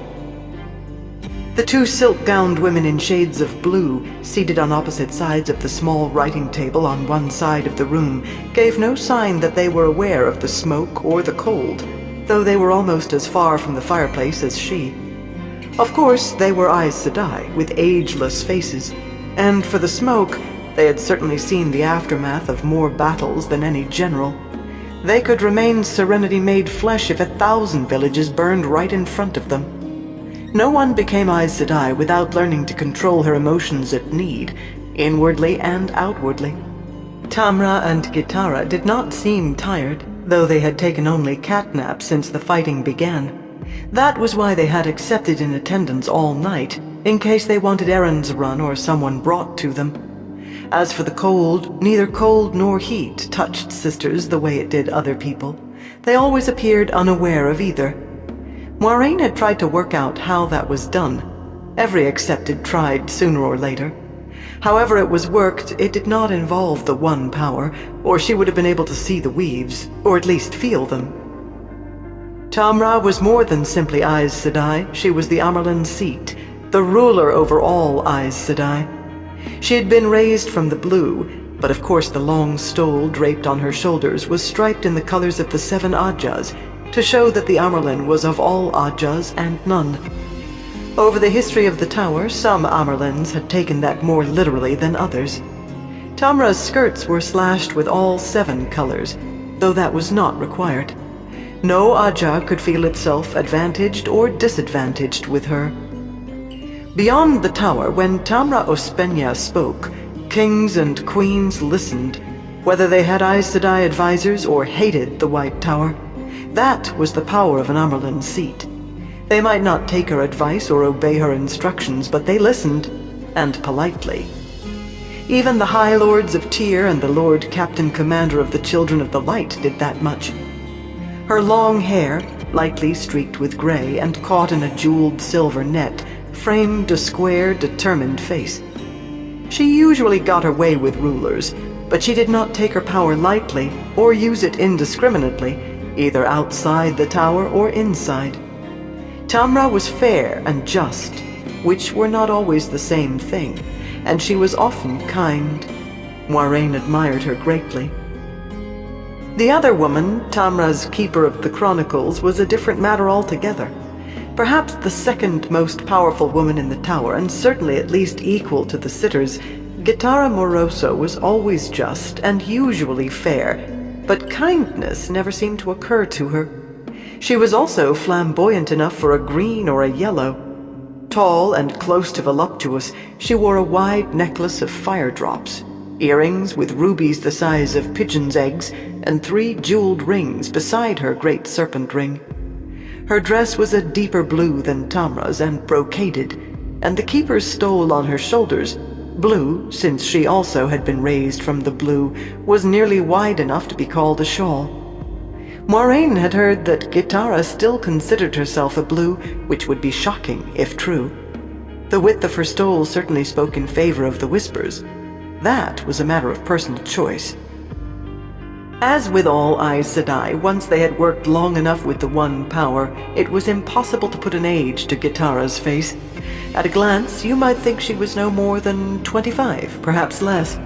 The two silk-gowned women in shades of blue, seated on opposite sides of the small writing table on one side of the room, gave no sign that they were aware of the smoke or the cold, though they were almost as far from the fireplace as she. Of course, they were Aes Sedai, with ageless faces, and for the smoke, they had certainly seen the aftermath of more battles than any general. They could remain serenity made flesh if 1,000 villages burned right in front of them. No one became Aes Sedai without learning to control her emotions at need, inwardly and outwardly. Tamra and Kitara did not seem tired, though they had taken only catnap since the fighting began. That was why they had accepted in attendance all night, in case they wanted errands run or someone brought to them. As for the cold, neither cold nor heat touched sisters the way it did other people. They always appeared unaware of either. Moraine had tried to work out how that was done. Every accepted tried sooner or later. However it was worked, it did not involve the one power, or she would have been able to see the weaves, or at least feel them. Tamra was more than simply Aes Sedai. She was the Amyrlin seat, the ruler over all Aes Sedai. She had been raised from the blue, but of course the long stole draped on her shoulders was striped in the colors of the 7 Ajas, to show that the Amyrlin was of all Ajas and none. Over the history of the tower, some Amyrlins had taken that more literally than others. Tamra's skirts were slashed with all 7 colors, though that was not required. No Aja could feel itself advantaged or disadvantaged with her. Beyond the tower, when Tamra Ospenya spoke, kings and queens listened, whether they had Aes Sedai advisors or hated the White Tower. That was the power of an Amyrlin seat. They might not take her advice or obey her instructions, but they listened, and politely. Even the High Lords of Tyr and the Lord Captain Commander of the Children of the Light did that much. Her long hair, lightly streaked with gray and caught in a jeweled silver net, framed a square, determined face. She usually got her way with rulers, but she did not take her power lightly or use it indiscriminately, either outside the tower or inside. Tamra was fair and just, which were not always the same thing, and she was often kind. Moraine admired her greatly. The other woman, Tamra's keeper of the chronicles, was a different matter altogether. Perhaps the second most powerful woman in the tower, and certainly at least equal to the sitters, Kitara Moroso was always just and usually fair, but kindness never seemed to occur to her. She was also flamboyant enough for a green or a yellow. Tall and close to voluptuous, she wore a wide necklace of fire drops, earrings with rubies the size of pigeons' eggs, and 3 jeweled rings beside her great serpent ring. Her dress was a deeper blue than Tamra's and brocaded, and the keeper's stole on her shoulders, blue, since she also had been raised from the blue, was nearly wide enough to be called a shawl. Moraine had heard that Kitara still considered herself a blue, which would be shocking if true. The width of her stole certainly spoke in favor of the Whispers. That was a matter of personal choice. As with all Aes Sedai, once they had worked long enough with the One Power, it was impossible to put an age to Kitara's face. At a glance, you might think she was no more than 25, perhaps less.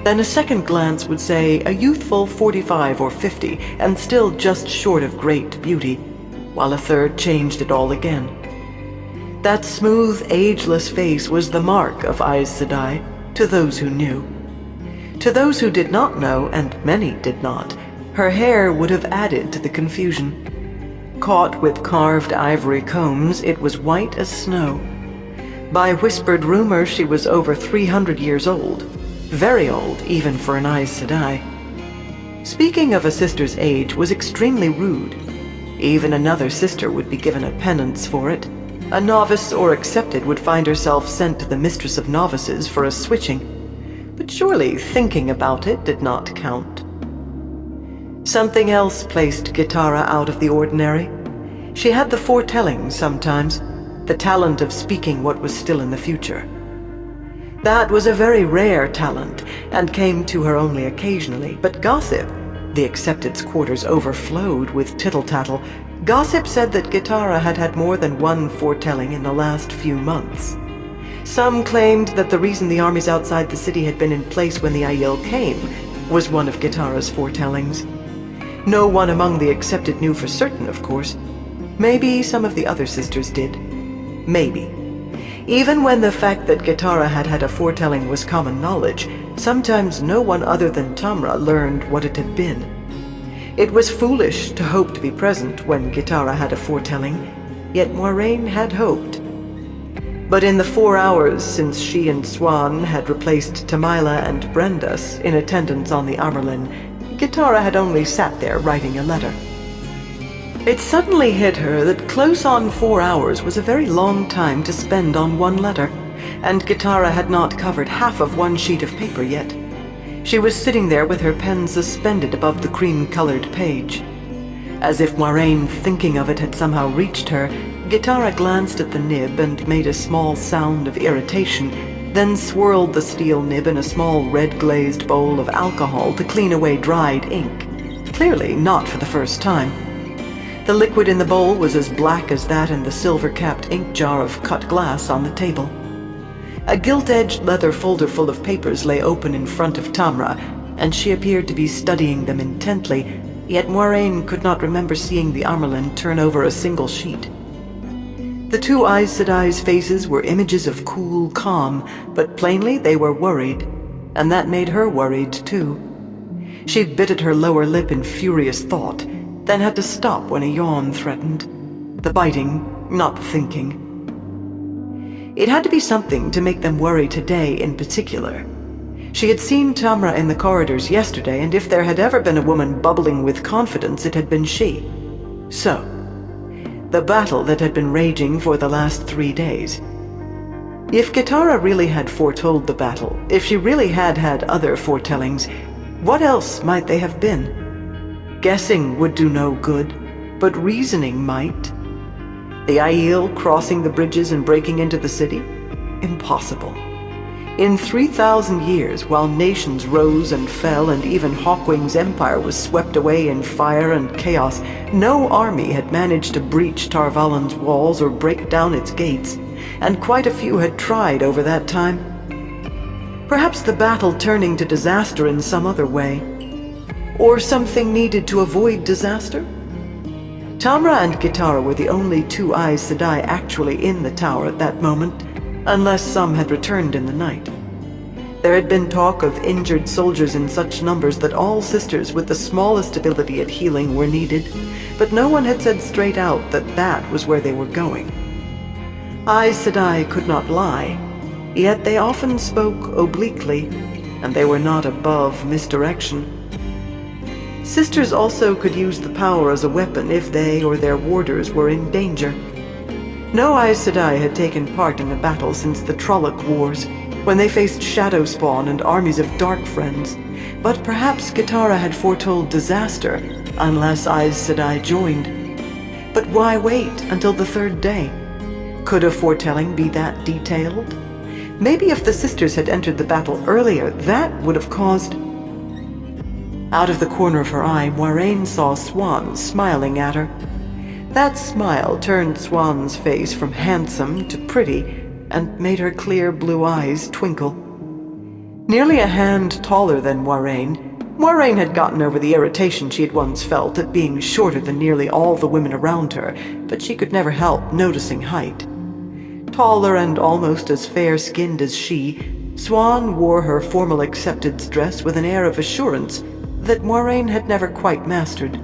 Then a second glance would say a youthful 45 or 50, and still just short of great beauty, while a third changed it all again. That smooth, ageless face was the mark of Aes Sedai, to those who knew. To those who did not know, and many did not, her hair would have added to the confusion. Caught with carved ivory combs, it was white as snow. By whispered rumor, she was over 300 years old. Very old, even for an Aes Sedai. Speaking of a sister's age was extremely rude. Even another sister would be given a penance for it. A novice or accepted would find herself sent to the mistress of novices for a switching. But surely thinking about it did not count. Something else placed Kitara out of the ordinary. She had the foretelling sometimes, the talent of speaking what was still in the future. That was a very rare talent, and came to her only occasionally, but gossip, the accepted's quarters overflowed with tittle-tattle, gossip said that Kitara had had more than one foretelling in the last few months. Some claimed that the reason the armies outside the city had been in place when the Aiel came was one of Kitara's foretellings. No one among the accepted knew for certain, of course. Maybe some of the other sisters did. Maybe. Even when the fact that Kitara had had a foretelling was common knowledge, sometimes no one other than Tamra learned what it had been. It was foolish to hope to be present when Kitara had a foretelling, yet Moraine had hoped. But in the 4 hours since she and Swan had replaced Tamila and Brendas in attendance on the Amyrlin, Kitara had only sat there writing a letter. It suddenly hit her that close on 4 hours was a very long time to spend on one letter, and Kitara had not covered half of one sheet of paper yet. She was sitting there with her pen suspended above the cream-colored page. As if Moraine thinking of it had somehow reached her, Kitara glanced at the nib and made a small sound of irritation, then swirled the steel nib in a small red-glazed bowl of alcohol to clean away dried ink. Clearly not for the first time. The liquid in the bowl was as black as that in the silver-capped ink jar of cut glass on the table. A gilt-edged leather folder full of papers lay open in front of Tamra, and she appeared to be studying them intently, yet Moraine could not remember seeing the Amyrlin turn over a single sheet. The two Aes Sedai's faces were images of cool calm, but plainly they were worried, and that made her worried too. She bit at her lower lip in furious thought, then had to stop when a yawn threatened. The biting, not the thinking. It had to be something to make them worry today in particular. She had seen Tamra in the corridors yesterday, and if there had ever been a woman bubbling with confidence, it had been she. So, the battle that had been raging for the last 3 days. If Kitara really had foretold the battle, if she really had had other foretellings, what else might they have been? Guessing would do no good, but reasoning might. The Aiel crossing the bridges and breaking into the city? Impossible. In 3,000 years, while nations rose and fell and even Hawkwing's empire was swept away in fire and chaos, no army had managed to breach Tar Valon's walls or break down its gates, and quite a few had tried over that time. Perhaps the battle turning to disaster in some other way. Or something needed to avoid disaster? Tamra and Kitara were the only two Aes Sedai actually in the tower at that moment, unless some had returned in the night. There had been talk of injured soldiers in such numbers that all sisters with the smallest ability at healing were needed, but no one had said straight out that that was where they were going. Aes Sedai could not lie, yet they often spoke obliquely, and they were not above misdirection. Sisters also could use the power as a weapon if they or their warders were in danger. No Aes Sedai had taken part in a battle since the Trolloc Wars, when they faced Shadow Spawn and armies of Dark Friends, but perhaps Kitara had foretold disaster, unless Aes Sedai joined. But why wait until the 3rd day? Could a foretelling be that detailed? Maybe if the sisters had entered the battle earlier, that would have caused... Out of the corner of her eye, Moraine saw Swan smiling at her. That smile turned Swan's face from handsome to pretty and made her clear blue eyes twinkle. Nearly a hand taller than Moraine had gotten over the irritation she had once felt at being shorter than nearly all the women around her, but she could never help noticing height. Taller and almost as fair-skinned as she, Swan wore her formal acceptance dress with an air of assurance that Moraine had never quite mastered.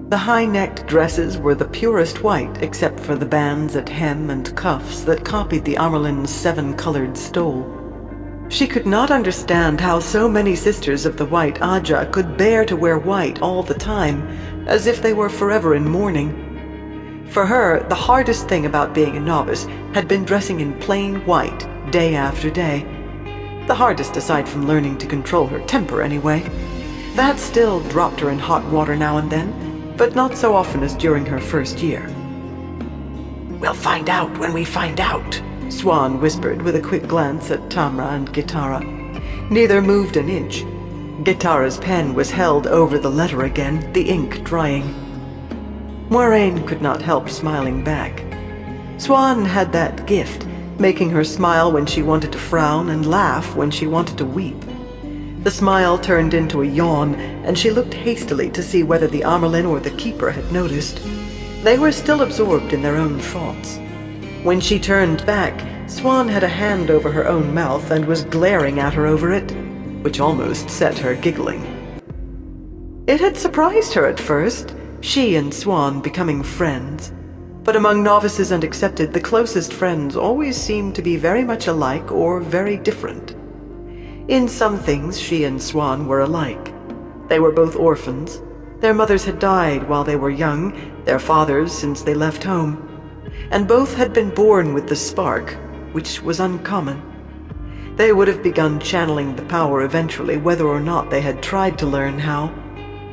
The high-necked dresses were the purest white except for the bands at hem and cuffs that copied the Amerlin's 7-colored stole. She could not understand how so many sisters of the White Aja could bear to wear white all the time, as if they were forever in mourning. For her, the hardest thing about being a novice had been dressing in plain white day after day. The hardest aside from learning to control her temper, anyway. That still dropped her in hot water now and then, but not so often as during her first year. "We'll find out when we find out," Swan whispered with a quick glance at Tamra and Kitara. Neither moved an inch. Kitara's pen was held over the letter again, the ink drying. Moraine could not help smiling back. Swan had that gift, making her smile when she wanted to frown and laugh when she wanted to weep. The smile turned into a yawn, and she looked hastily to see whether the Amerlin or the Keeper had noticed. They were still absorbed in their own thoughts. When she turned back, Swan had a hand over her own mouth and was glaring at her over it, which almost set her giggling. It had surprised her at first, she and Swan becoming friends. But among novices and accepted, the closest friends always seemed to be very much alike or very different. In some things, she and Swan were alike. They were both orphans. Their mothers had died while they were young, their fathers since they left home. And both had been born with the spark, which was uncommon. They would have begun channeling the power eventually, whether or not they had tried to learn how.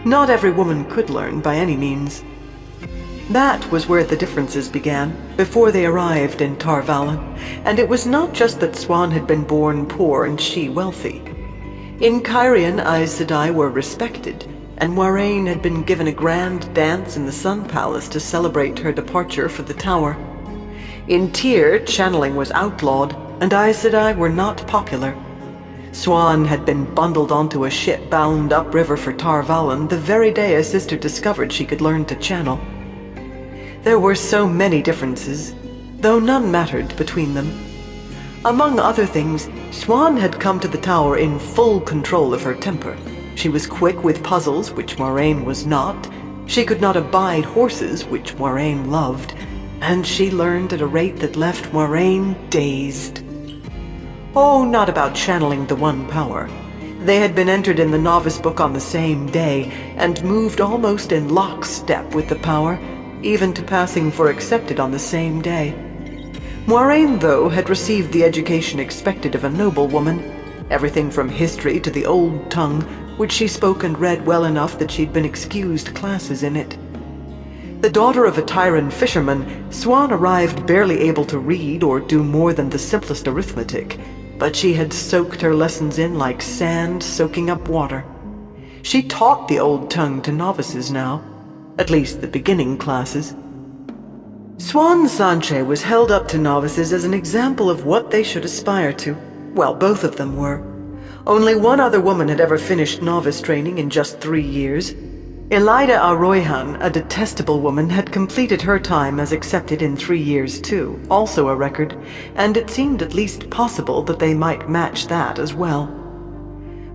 Not every woman could learn, by any means. That was where the differences began, before they arrived in Tar Valon, and it was not just that Swan had been born poor and she wealthy. In Kyrian, Aes Sedai were respected, and Moraine had been given a grand dance in the Sun Palace to celebrate her departure for the Tower. In Tyr, channeling was outlawed, and Aes Sedai were not popular. Swan had been bundled onto a ship bound upriver for Tar Valon the very day a sister discovered she could learn to channel. There were so many differences, though none mattered between them. Among other things, Swan had come to the Tower in full control of her temper. She was quick with puzzles, which Moraine was not. She could not abide horses, which Moraine loved. And she learned at a rate that left Moraine dazed. Oh, not about channeling the one power. They had been entered in the novice book on the same day, and moved almost in lockstep with the power, even to passing for accepted on the same day. Moraine, though, had received the education expected of a noble woman, everything from history to the old tongue, which she spoke and read well enough that she'd been excused classes in it. The daughter of a Tyran fisherman, Swan arrived barely able to read or do more than the simplest arithmetic, but she had soaked her lessons in like sand soaking up water. She taught the old tongue to novices now, at least the beginning classes. Swan Sanche was held up to novices as an example of what they should aspire to. Well, both of them were. Only one other woman had ever finished novice training in just 3 years. Elida Aroyhan, a detestable woman, had completed her time as accepted in 3 years too, also a record, and it seemed at least possible that they might match that as well.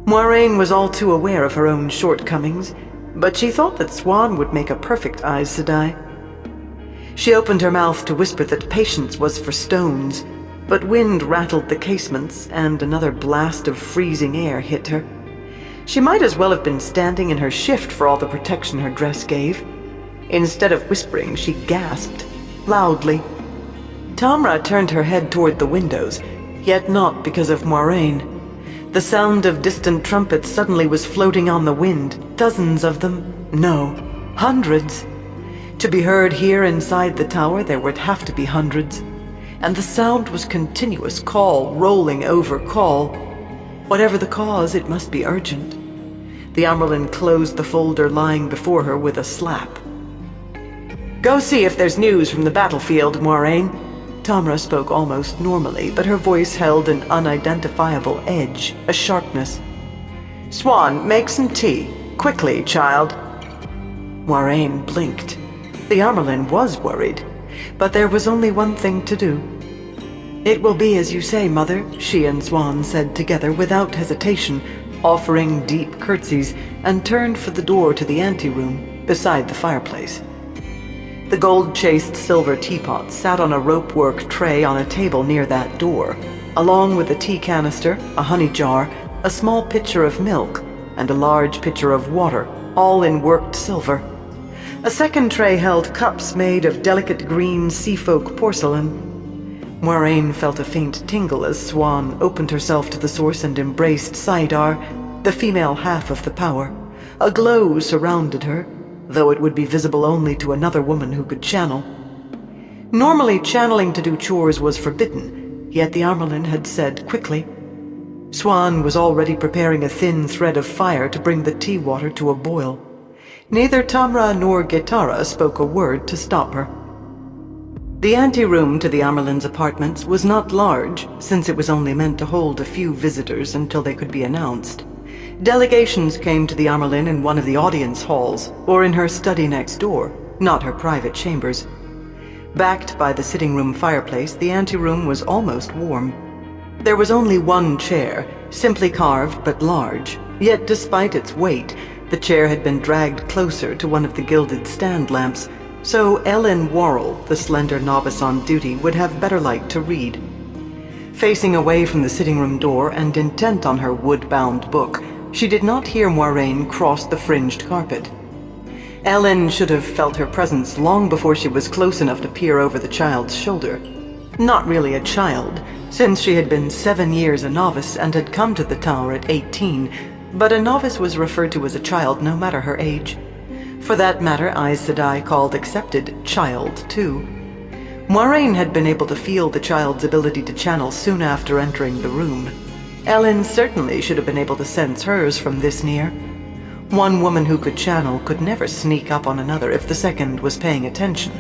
Moraine was all too aware of her own shortcomings, but she thought that Swan would make a perfect Aes Sedai. She opened her mouth to whisper that patience was for stones, but wind rattled the casements and another blast of freezing air hit her. She might as well have been standing in her shift for all the protection her dress gave. Instead of whispering, she gasped, loudly. Tamra turned her head toward the windows, yet not because of Moraine. The sound of distant trumpets suddenly was floating on the wind, dozens of them, no, hundreds. To be heard here inside the tower, there would have to be hundreds. And the sound was continuous, call rolling over call. Whatever the cause, it must be urgent. The Amerlin closed the folder lying before her with a slap. "Go see if there's news from the battlefield, Moraine." Tamra spoke almost normally, but her voice held an unidentifiable edge, a sharpness. "Swan, make some tea. Quickly, child." Moraine blinked. The Amerlin was worried, but there was only one thing to do. "It will be as you say, Mother," she and Swan said together without hesitation, offering deep curtsies, and turned for the door to the anteroom beside the fireplace. The gold-chased silver teapot sat on a ropework tray on a table near that door, along with a tea canister, a honey jar, a small pitcher of milk, and a large pitcher of water, all in worked silver. A second tray held cups made of delicate green seafolk porcelain. Moraine felt a faint tingle as Swan opened herself to the source and embraced Saidar, the female half of the power. A glow surrounded her, though it would be visible only to another woman who could channel. Normally, channeling to do chores was forbidden, yet the Amerlin had said quickly. Swan was already preparing a thin thread of fire to bring the tea water to a boil. Neither Tamra nor Kitara spoke a word to stop her. The anteroom to the Amerlin's apartments was not large, since it was only meant to hold a few visitors until they could be announced. Delegations came to the Amerlin in one of the audience halls, or in her study next door, not her private chambers. Backed by the sitting room fireplace, the anteroom was almost warm. There was only one chair, simply carved but large, yet despite its weight, the chair had been dragged closer to one of the gilded stand lamps, so Ellen Worrell, the slender novice on duty, would have better light to read. Facing away from the sitting room door and intent on her wood-bound book, she did not hear Moraine cross the fringed carpet. Ellen should have felt her presence long before she was close enough to peer over the child's shoulder. Not really a child, since she had been 7 years a novice and had come to the tower at 18, but a novice was referred to as a child no matter her age. For that matter, Aes Sedai called accepted child, too. Moraine had been able to feel the child's ability to channel soon after entering the room. Ellen certainly should have been able to sense hers from this near. One woman who could channel could never sneak up on another if the second was paying attention.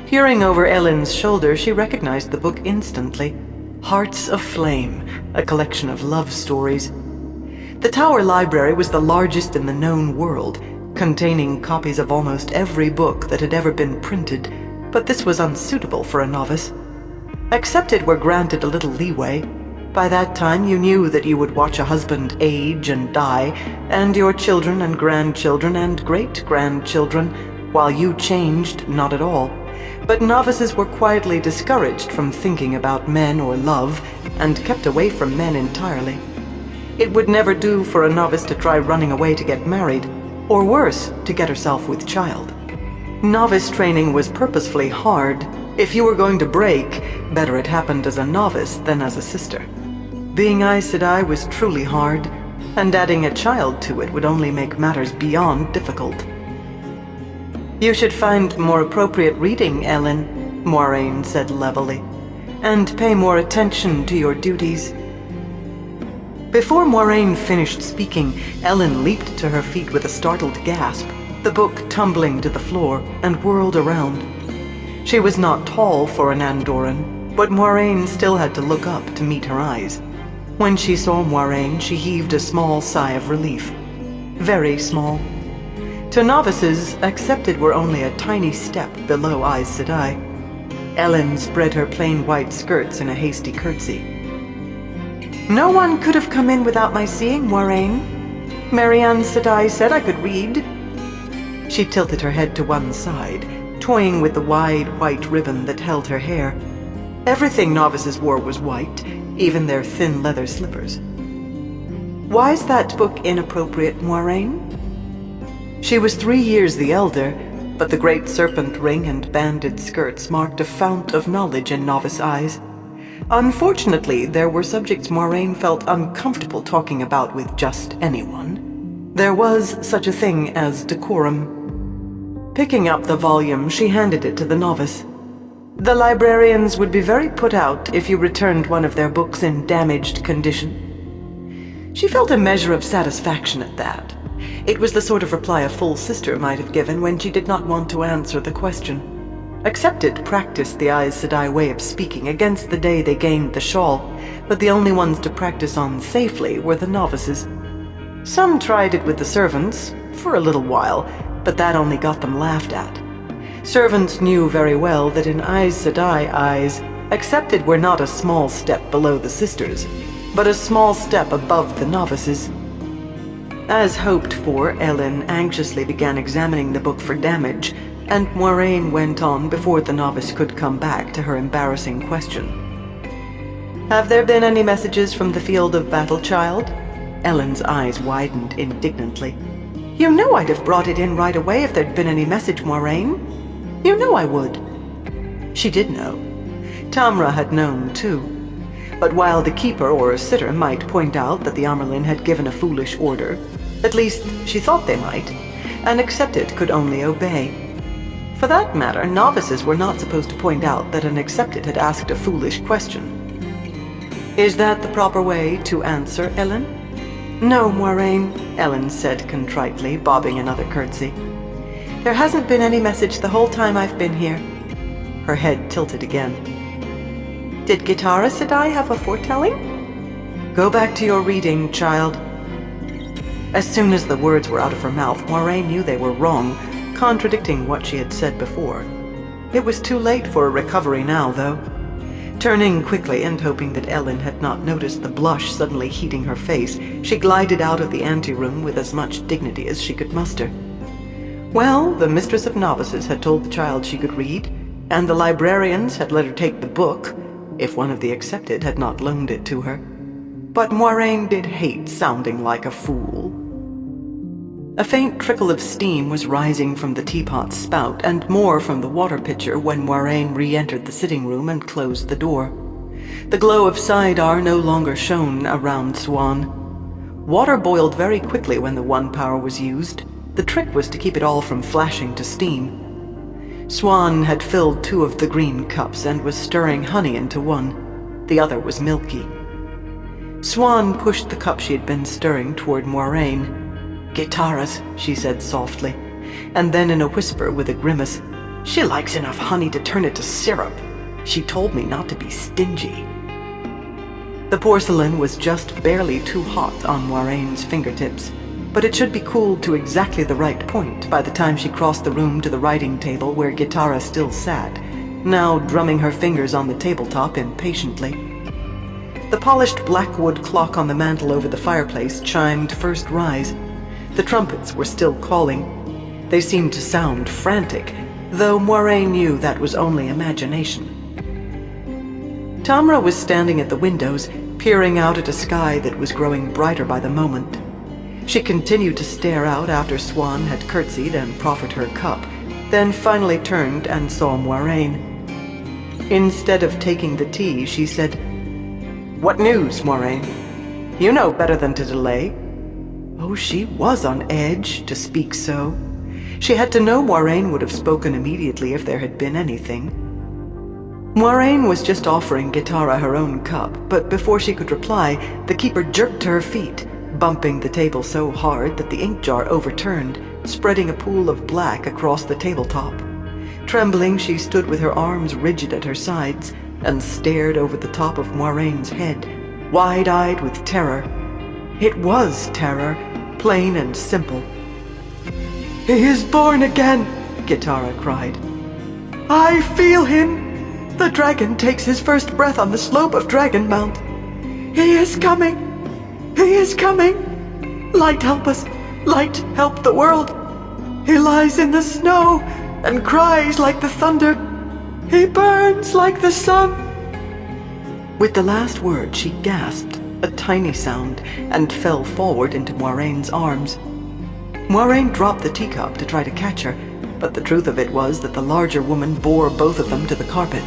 Peering over Ellen's shoulder, she recognized the book instantly. Hearts of Flame, a collection of love stories. The Tower Library was the largest in the known world, containing copies of almost every book that had ever been printed, but this was unsuitable for a novice. Accepted were granted a little leeway. By that time you knew that you would watch a husband age and die, and your children and grandchildren and great-grandchildren, while you changed not at all. But novices were quietly discouraged from thinking about men or love, and kept away from men entirely. It would never do for a novice to try running away to get married, or worse, to get herself with child. Novice training was purposefully hard. If you were going to break, better it happened as a novice than as a sister. Being Aes Sedai was truly hard, and adding a child to it would only make matters beyond difficult. "You should find more appropriate reading, Ellen," Moraine said levelly, "and pay more attention to your duties." Before Moraine finished speaking, Ellen leaped to her feet with a startled gasp, the book tumbling to the floor, and whirled around. She was not tall for an Andoran, but Moraine still had to look up to meet her eyes. When she saw Moraine, she heaved a small sigh of relief. Very small. To novices, accepted were only a tiny step below Aes Sedai. Ellen spread her plain white skirts in a hasty curtsy. "No one could have come in without my seeing, Moraine. Marianne Sedai said I could read." She tilted her head to one side, toying with the wide white ribbon that held her hair. Everything novices wore was white, even their thin leather slippers. "Why's that book inappropriate, Moraine?" She was 3 years the elder, but the great serpent ring and banded skirts marked a fount of knowledge in novice eyes. Unfortunately, there were subjects Moraine felt uncomfortable talking about with just anyone. There was such a thing as decorum. Picking up the volume, she handed it to the novice. The librarians would be very put out if you returned one of their books in damaged condition. She felt a measure of satisfaction at that. It was the sort of reply a full sister might have given when she did not want to answer the question. Accepted practiced the Aes Sedai way of speaking against the day they gained the shawl, but the only ones to practice on safely were the novices. Some tried it with the servants, for a little while, but that only got them laughed at. Servants knew very well that in Aes Sedai eyes, accepted were not a small step below the sisters, but a small step above the novices. As hoped for, Ellen anxiously began examining the book for damage, and Moraine went on before the novice could come back to her embarrassing question. "Have there been any messages from the field of battle, child?" Ellen's eyes widened indignantly. "You know I'd have brought it in right away if there'd been any message, Moraine. You know I would." She did know. Tamra had known, too. But while the keeper or a sitter might point out that the Amyrlin had given a foolish order, at least she thought they might, and Accepted could only obey. For that matter, novices were not supposed to point out that an Accepted had asked a foolish question. "Is that the proper way to answer, Ellen?" "No, Moraine," Ellen said contritely, bobbing another curtsy. "There hasn't been any message the whole time I've been here." Her head tilted again. "Did Kitara Sedai have a foretelling?" "Go back to your reading, child." As soon as the words were out of her mouth, Moraine knew they were wrong, contradicting what she had said before. It was too late for a recovery now, though. Turning quickly and hoping that Ellen had not noticed the blush suddenly heating her face, she glided out of the anteroom with as much dignity as she could muster. Well, the mistress of novices had told the child she could read, and the librarians had let her take the book, if one of the Accepted had not loaned it to her. But Moraine did hate sounding like a fool. A faint trickle of steam was rising from the teapot's spout, and more from the water pitcher when Moraine re-entered the sitting room and closed the door. The glow of Sidar no longer shone around Swan. Water boiled very quickly when the one power was used. The trick was to keep it all from flashing to steam. Swan had filled 2 of the green cups and was stirring honey into one. The other was milky. Swan pushed the cup she had been stirring toward Moraine. "Kitara's," she said softly, and then in a whisper with a grimace, "She likes enough honey to turn it to syrup. She told me not to be stingy." The porcelain was just barely too hot on Moraine's fingertips, but it should be cooled to exactly the right point by the time she crossed the room to the writing table where Kitara still sat, now drumming her fingers on the tabletop impatiently. The polished blackwood clock on the mantel over the fireplace chimed first rise. The trumpets were still calling. They seemed to sound frantic, though Moraine knew that was only imagination. Tamra was standing at the windows, peering out at a sky that was growing brighter by the moment. She continued to stare out after Swan had curtsied and proffered her cup, then finally turned and saw Moraine. Instead of taking the tea, she said, "What news, Moraine? You know better than to delay." Oh, she was on edge, to speak so. She had to know Moraine would have spoken immediately if there had been anything. Moraine was just offering Kitara her own cup, but before she could reply, the keeper jerked to her feet, bumping the table so hard that the ink jar overturned, spreading a pool of black across the tabletop. Trembling, she stood with her arms rigid at her sides and stared over the top of Moraine's head, wide-eyed with terror. It was terror, plain and simple. "He is born again," Kitara cried. "I feel him! The dragon takes his first breath on the slope of Dragon Mount. He is coming! He is coming! Light help us! Light help the world! He lies in the snow and cries like the thunder. He burns like the sun!" With the last word, she gasped, a tiny sound, and fell forward into Moraine's arms. Moraine dropped the teacup to try to catch her, but the truth of it was that the larger woman bore both of them to the carpet.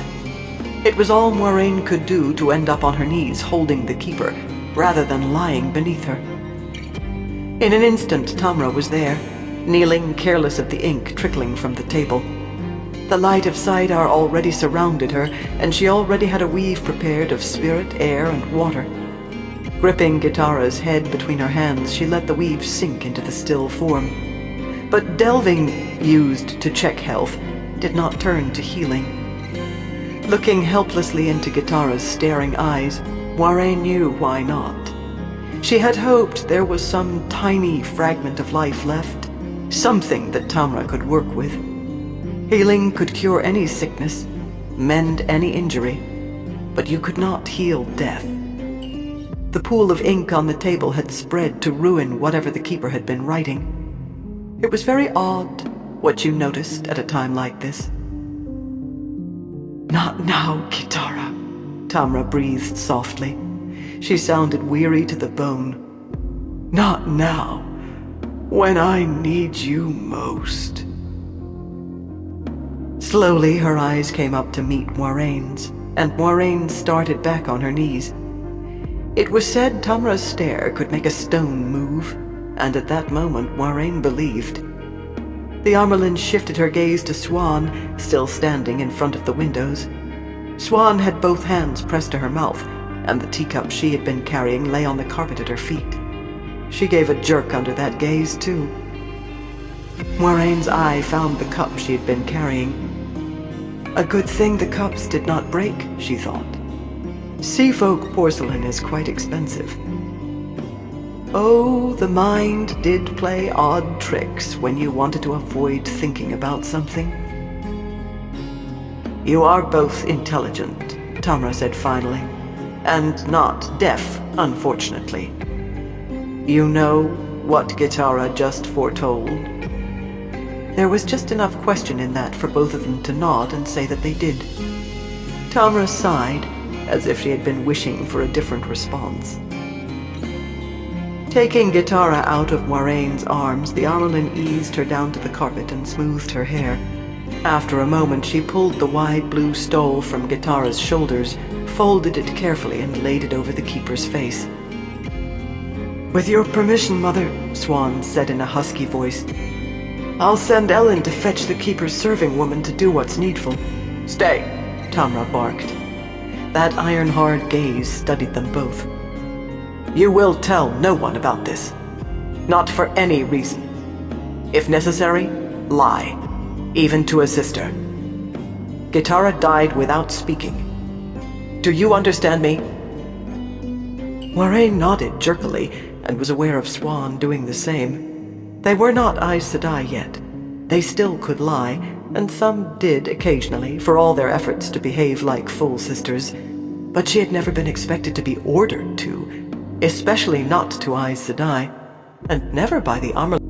It was all Moraine could do to end up on her knees holding the keeper, rather than lying beneath her. In an instant, Tamra was there. kneeling careless of the ink trickling from the table. The light of Saidar already surrounded her, and she already had a weave prepared of spirit, air, and water. Gripping Kitara's head between her hands, she let the weave sink into the still form. But delving, used to check health, did not turn to healing. Looking helplessly into Kitara's staring eyes, Moraine knew why not. She had hoped there was some tiny fragment of life left, something that Tamra could work with. Healing could cure any sickness, mend any injury, but you could not heal death. The pool of ink on the table had spread to ruin whatever the keeper had been writing. It was very odd what you noticed at a time like this. "Not now, Kitara," Tamra breathed softly. She sounded weary to the bone. "Not now, when I need you most." Slowly, her eyes came up to meet Moraine's, and Moraine started back on her knees. It was said Tamra's stare could make a stone move, and at that moment Moraine believed. The Amerlin shifted her gaze to Swan, still standing in front of the windows. Swan had both hands pressed to her mouth, and the teacup she had been carrying lay on the carpet at her feet. She gave a jerk under that gaze, too. Moraine's eye found the cup she had been carrying. A good thing the cups did not break, she thought. Seafolk porcelain is quite expensive. Oh, the mind did play odd tricks when you wanted to avoid thinking about something. "You are both intelligent," Tamra said finally, "and not deaf, unfortunately. You know what Kitara just foretold?" There was just enough question in that for both of them to nod and say that they did. Tamra sighed, as if she had been wishing for a different response. Taking Kitara out of Moraine's arms, the Amerlin eased her down to the carpet and smoothed her hair. After a moment, she pulled the wide blue stole from Kitara's shoulders, folded it carefully, and laid it over the keeper's face. "With your permission, Mother," Swan said in a husky voice, "I'll send Ellen to fetch the keeper's serving woman to do what's needful." "Stay," Tamra barked. That iron-hard gaze studied them both. "You will tell no one about this. Not for any reason. If necessary, lie. Even to a sister. Kitara died without speaking. Do you understand me?" Moraine nodded jerkily and was aware of Swan doing the same. They were not Aes Sedai yet. They still could lie, and some did occasionally, for all their efforts to behave like full sisters. But she had never been expected to be ordered to, especially not to Aes Sedai, and never by the Amerlin.